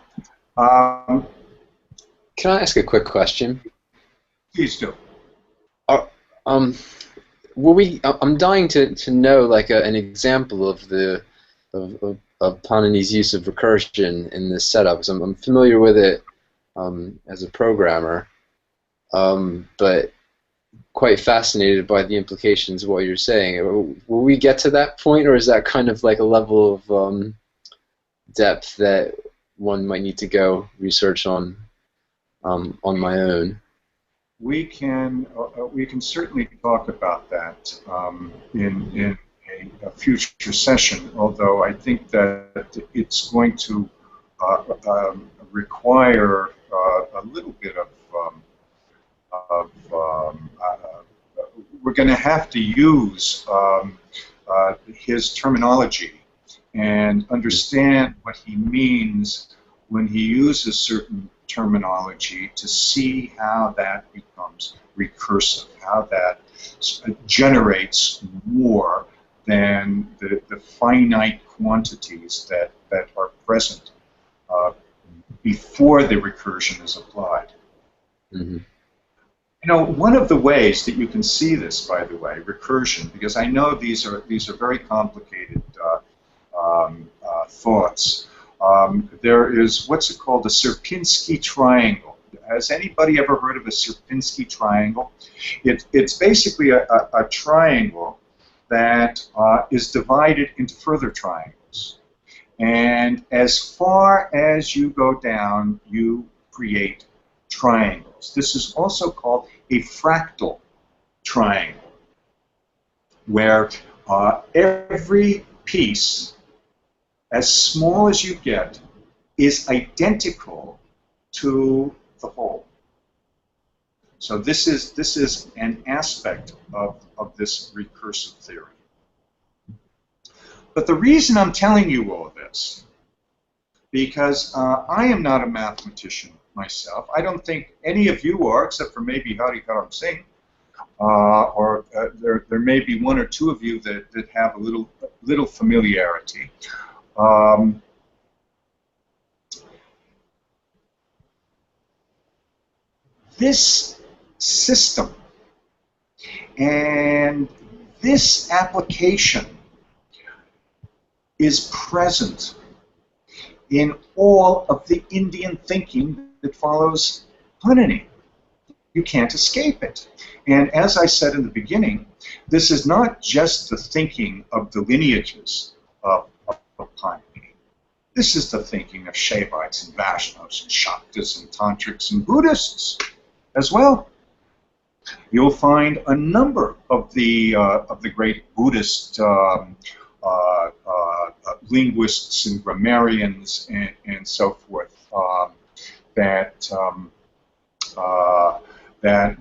Can I ask a quick question? please do. well, I'm dying to know like an example of of Panini's use of recursion in this setup. So I'm familiar with it as a programmer, but quite fascinated by the implications of what you're saying. Will we get to that point, or is that kind of like a level of depth that one might need to go research on my own? We can certainly talk about that in a future session. Although I think that it's going to require a little bit of we're going to have to use his terminology and understand what he means when he uses certain terminology to see how that becomes recursive, how that generates more than the finite quantities that are present before the recursion is applied. Mm-hmm. You know, one of the ways that you can see this, by the way, recursion, because I know these are very complicated thoughts. There is what's it called, the Sierpinski triangle. Has anybody ever heard of a Sierpinski triangle? It's basically a triangle that is divided into further triangles. And as far as you go down, you create triangles. This is also called a fractal triangle, where every piece, as small as you get, is identical to the whole. So this is an aspect of this recursive theory. But the reason I'm telling you all this, because I am not a mathematician myself. I don't think any of you are, except for maybe Hari Karam Singh, or there may be one or two of you that have a little familiarity. This system and this application is present in all of the Indian thinking that follows Panini. You can't escape it. And as I said in the beginning, this is not just the thinking of the lineages of Panini. This is the thinking of Shaivites and Vaishnavas and Shaktas and Tantrics and Buddhists as well. You'll find a number of the great Buddhist linguists and grammarians and so forth that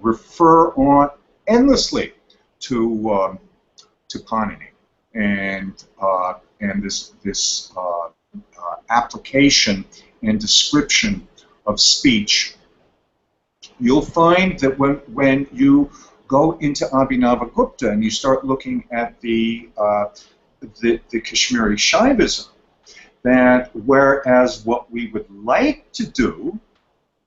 refer on endlessly to Panini and this application and description of speech. You'll find that when you go into Abhinavagupta and you start looking at the Kashmiri Shaivism, that whereas what we would like to do,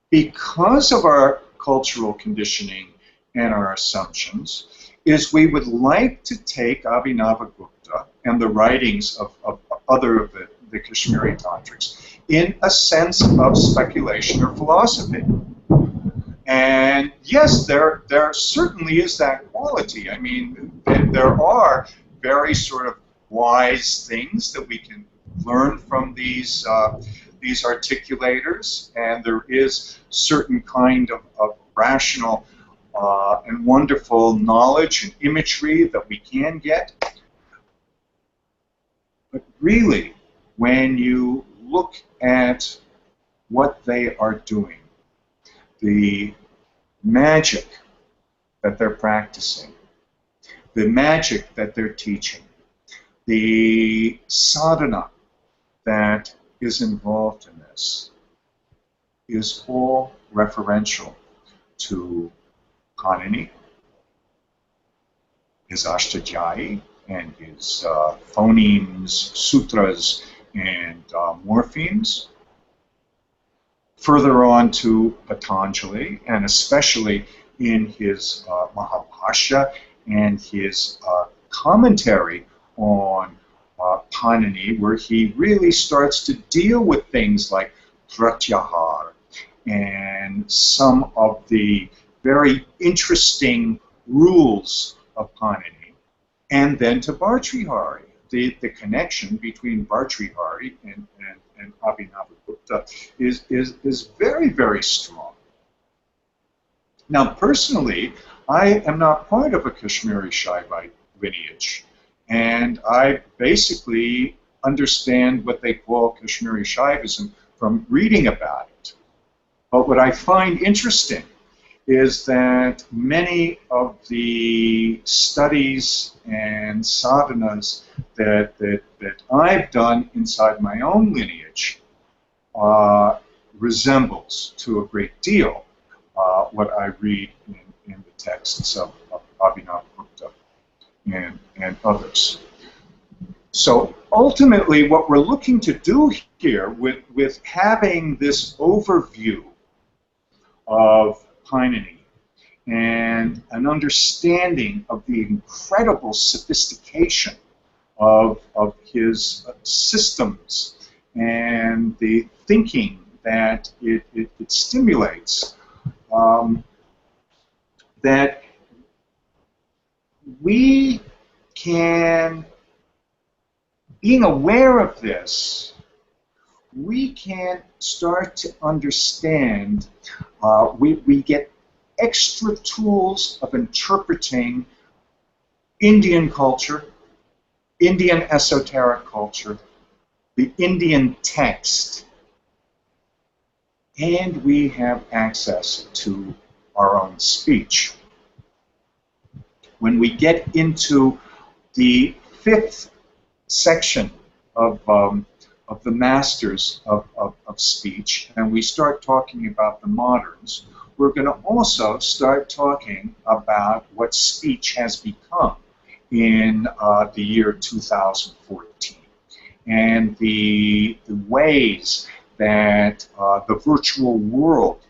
because of our cultural conditioning and our assumptions, is we would like to take Abhinavagupta and the writings of other of the Kashmiri Tantrics in a sense of speculation or philosophy. And yes, there certainly is that quality. I mean, there are very sort of wise things that we can learn from these articulators, and there is certain kind of rational and wonderful knowledge and imagery that we can get. But really, when you look at what they are doing, the magic that they're practicing, the magic that they're teaching, the sadhana that is involved in this is all referential to Panini, his Ashtadhyayi, and his phonemes, sutras, and morphemes. Further on to Patanjali, and especially in his Mahabhashya and his commentary on Panini, where he really starts to deal with things like pratyahar and some of the very interesting rules of Panini, and then to Bhartrihari. The connection between Bhartrihari and Abhinavagupta is very, very strong. Now, personally, I am not part of a Kashmiri Shaivite lineage, and I basically understand what they call Kashmiri Shaivism from reading about it. But what I find interesting is that many of the studies and sadhanas that I've done inside my own lineage resembles to a great deal what I read in the texts of Abhinavagupta and others. So ultimately, what we're looking to do here with having this overview of Panini and an understanding of the incredible sophistication of his systems and the thinking that it stimulates, that we can, being aware of this, we can start to understand, we get extra tools of interpreting Indian culture, Indian esoteric culture, the Indian text, and we have access to our own speech. When we get into the 5th section of the masters of speech, and we start talking about the moderns, we're going to also start talking about what speech has become in the year 2014, and the ways that the virtual world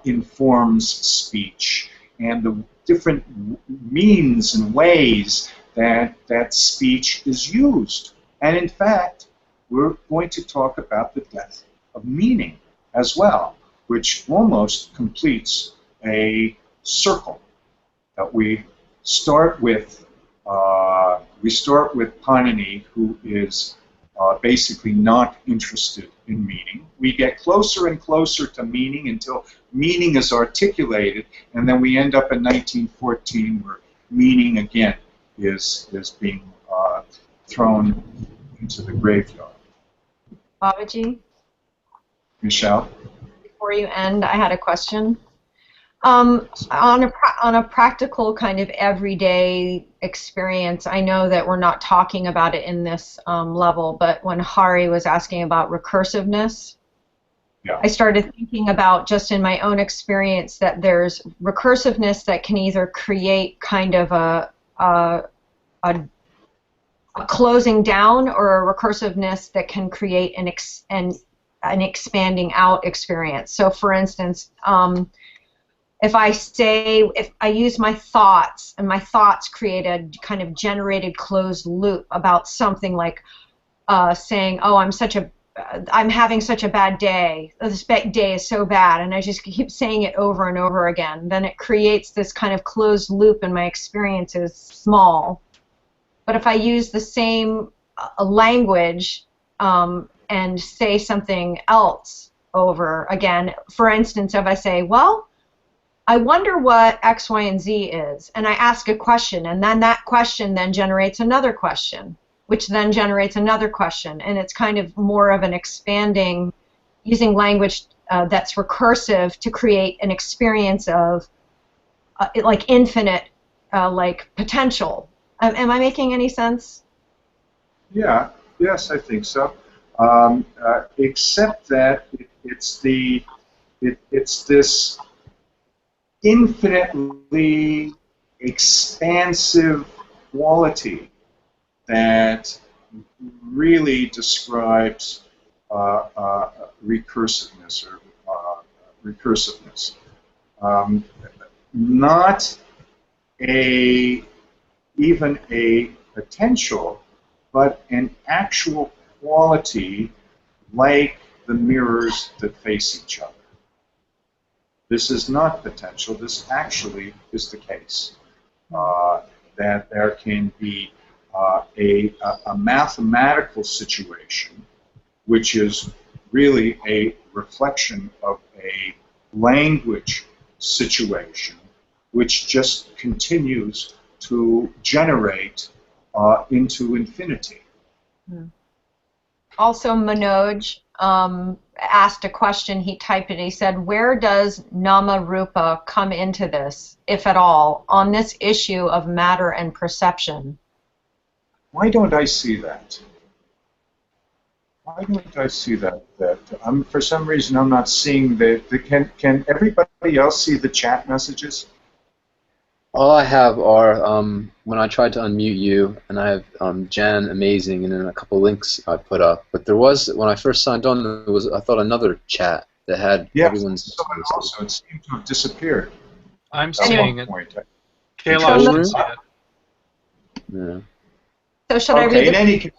informs speech, and the different means and ways that speech is used. And in fact, we're going to talk about the death of meaning as well, which almost completes a circle. That we start with Panini, who is basically not interested in meaning. We get closer and closer to meaning until meaning is articulated, and then we end up in 1914, where meaning again is being thrown into the graveyard. Babaji, Michelle? before you end, I had a question. On a practical kind of everyday experience, I know that we're not talking about it in this level, but when Hari was asking about recursiveness, Yeah. I started thinking about, just in my own experience, that there's recursiveness that can either create kind of a closing down, or a recursiveness that can create an expanding out experience. So, for instance, if I use my thoughts, and my thoughts create a kind of generated closed loop about something like saying, oh, I'm having such a bad day. This day is so bad, and I just keep saying it over and over again. Then it creates this kind of closed loop, and my experience is small. But if I use the same language and say something else over again, for instance, if I say, well, I wonder what X, Y, and Z is, and I ask a question, and then that question then generates another question, which then generates another question, and it's kind of more of an expanding, using language that's recursive to create an experience of like infinite like potential. Am I making any sense? Yeah, yes, I think so. Except that it's this infinitely expansive quality that really describes recursiveness or recursiveness. Not even a potential, but an actual quality like the mirrors that face each other. This is not potential, this actually is the case. That there can be a mathematical situation which is really a reflection of a language situation which just continues to generate into infinity. Also, Manoj asked a question. He typed it. He said, where does Nama Rupa come into this, if at all, on this issue of matter and perception? Why don't I see that? Why don't I see that? For some reason, I'm not seeing can everybody else see the chat messages? All I have are when I tried to unmute you, and I have Jan Amazing, and then a couple links I put up. But there was, when I first signed on, there was, I thought, another chat that had everyone's. Also, it seemed to have disappeared. I'm seeing it. Kailash can see it. Yeah. So should I read in any case,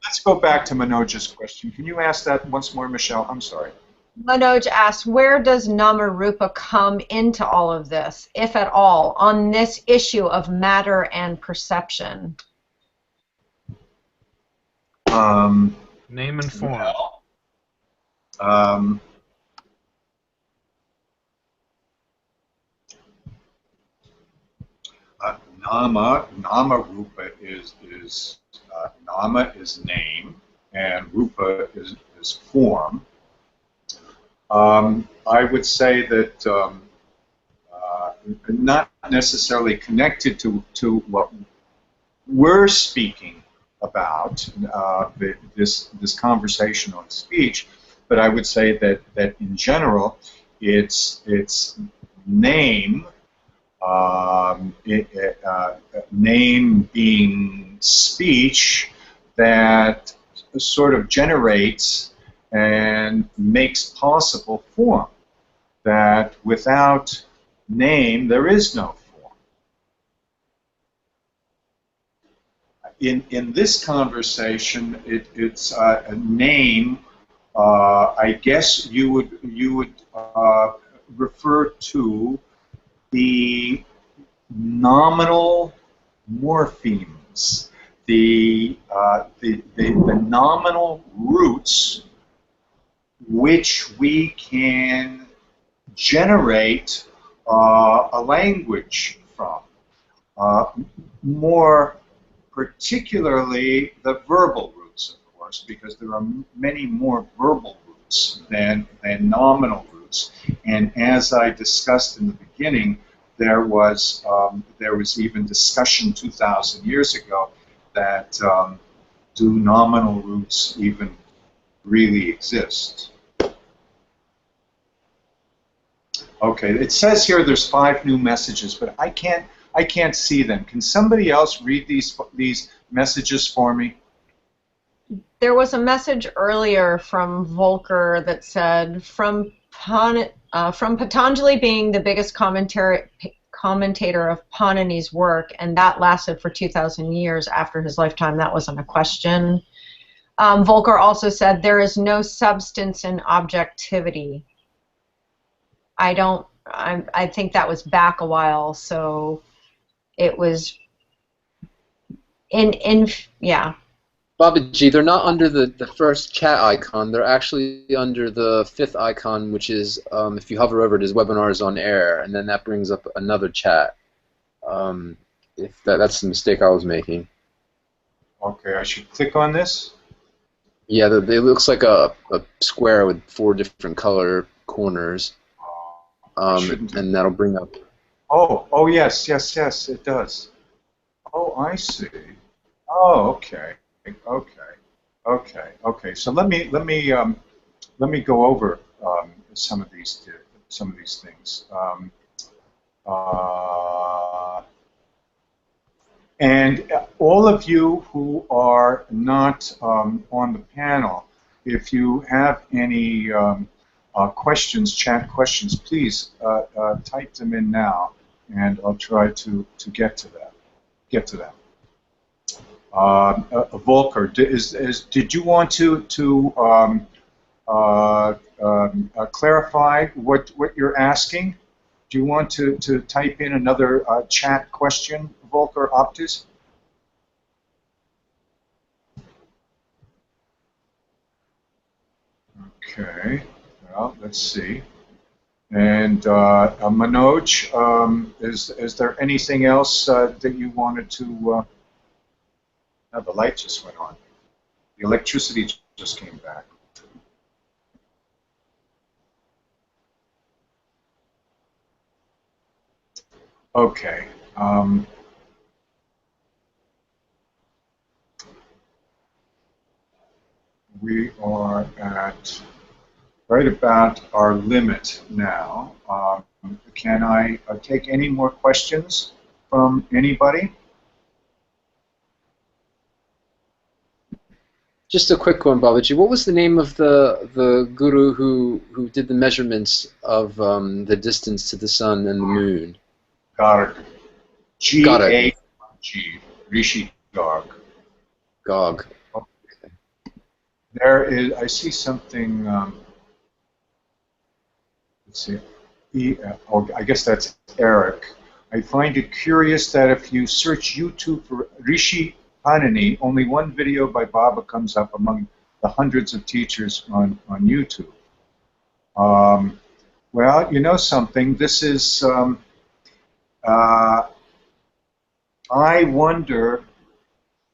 let's go back to Manoj's question. Can you ask that once more, Michelle? I'm sorry. Manoj asks, where does Nama Rupa come into all of this, if at all, on this issue of matter and perception? Name and form. Nama Rupa is Nama is name, and Rupa is form. I would say that not necessarily connected to what we're speaking about, this conversation on speech, but I would say that in general, it's name, name being speech that sort of generates and makes possible form. That without name, there is no form. In this conversation, it's a name. I guess you would refer to the nominal morphemes, the nominal roots which we can generate a language from. More particularly the verbal roots, of course, because there are many more verbal roots than nominal roots. And as I discussed in the beginning, there was even discussion 2,000 years ago that do nominal roots even really exist? Okay, it says here there's 5 new messages, but I can't see them. Can somebody else read these messages for me? There was a message earlier from Volker that said, from Patanjali being the biggest commentator of Panini's work, and that lasted for 2,000 years after his lifetime. That wasn't a question. Volker also said there is no substance in objectivity. I think that was back a while, so it was yeah. Babaji, they're not under the first chat icon. They're actually under the 5th icon, which is, if you hover over it, is webinars on air, and then that brings up another chat. If that's the mistake I was making. Okay, I should click on this? Yeah, it looks like a square with 4 different color corners. And that'll bring up. Oh, yes, it does. Oh, I see. Oh, okay. So let me go over some of these things. And all of you who are not on the panel, if you have any questions, chat questions, please type them in now. and I'll try to get to that. Volker, did you want to clarify what you're asking? Do you want to type in another chat question, Volker Optis? Okay, well, let's see. And Manoj, is there anything else that you wanted to? Oh, the light just went on. The electricity just came back. Okay. We are at right about our limit now. Can I take any more questions from anybody? Just a quick one, Babaji. What was the name of the guru who did the measurements of the distance to the sun and the moon? Garg. G-A-G. Rishi Garg. Gog. Okay. There is. I see something. Let's see. Oh, I guess that's Eric. I find it curious that if you search YouTube for Rishi Panini, only one video by Baba comes up among the hundreds of teachers on YouTube. Well, you know something. This is. I wonder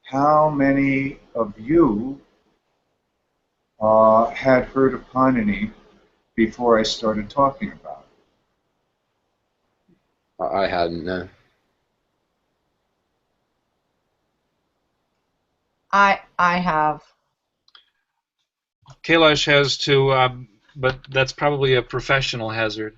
how many of you had heard of Panini before I started talking about it. I hadn't. No. I have. Kailash has too, but that's probably a professional hazard.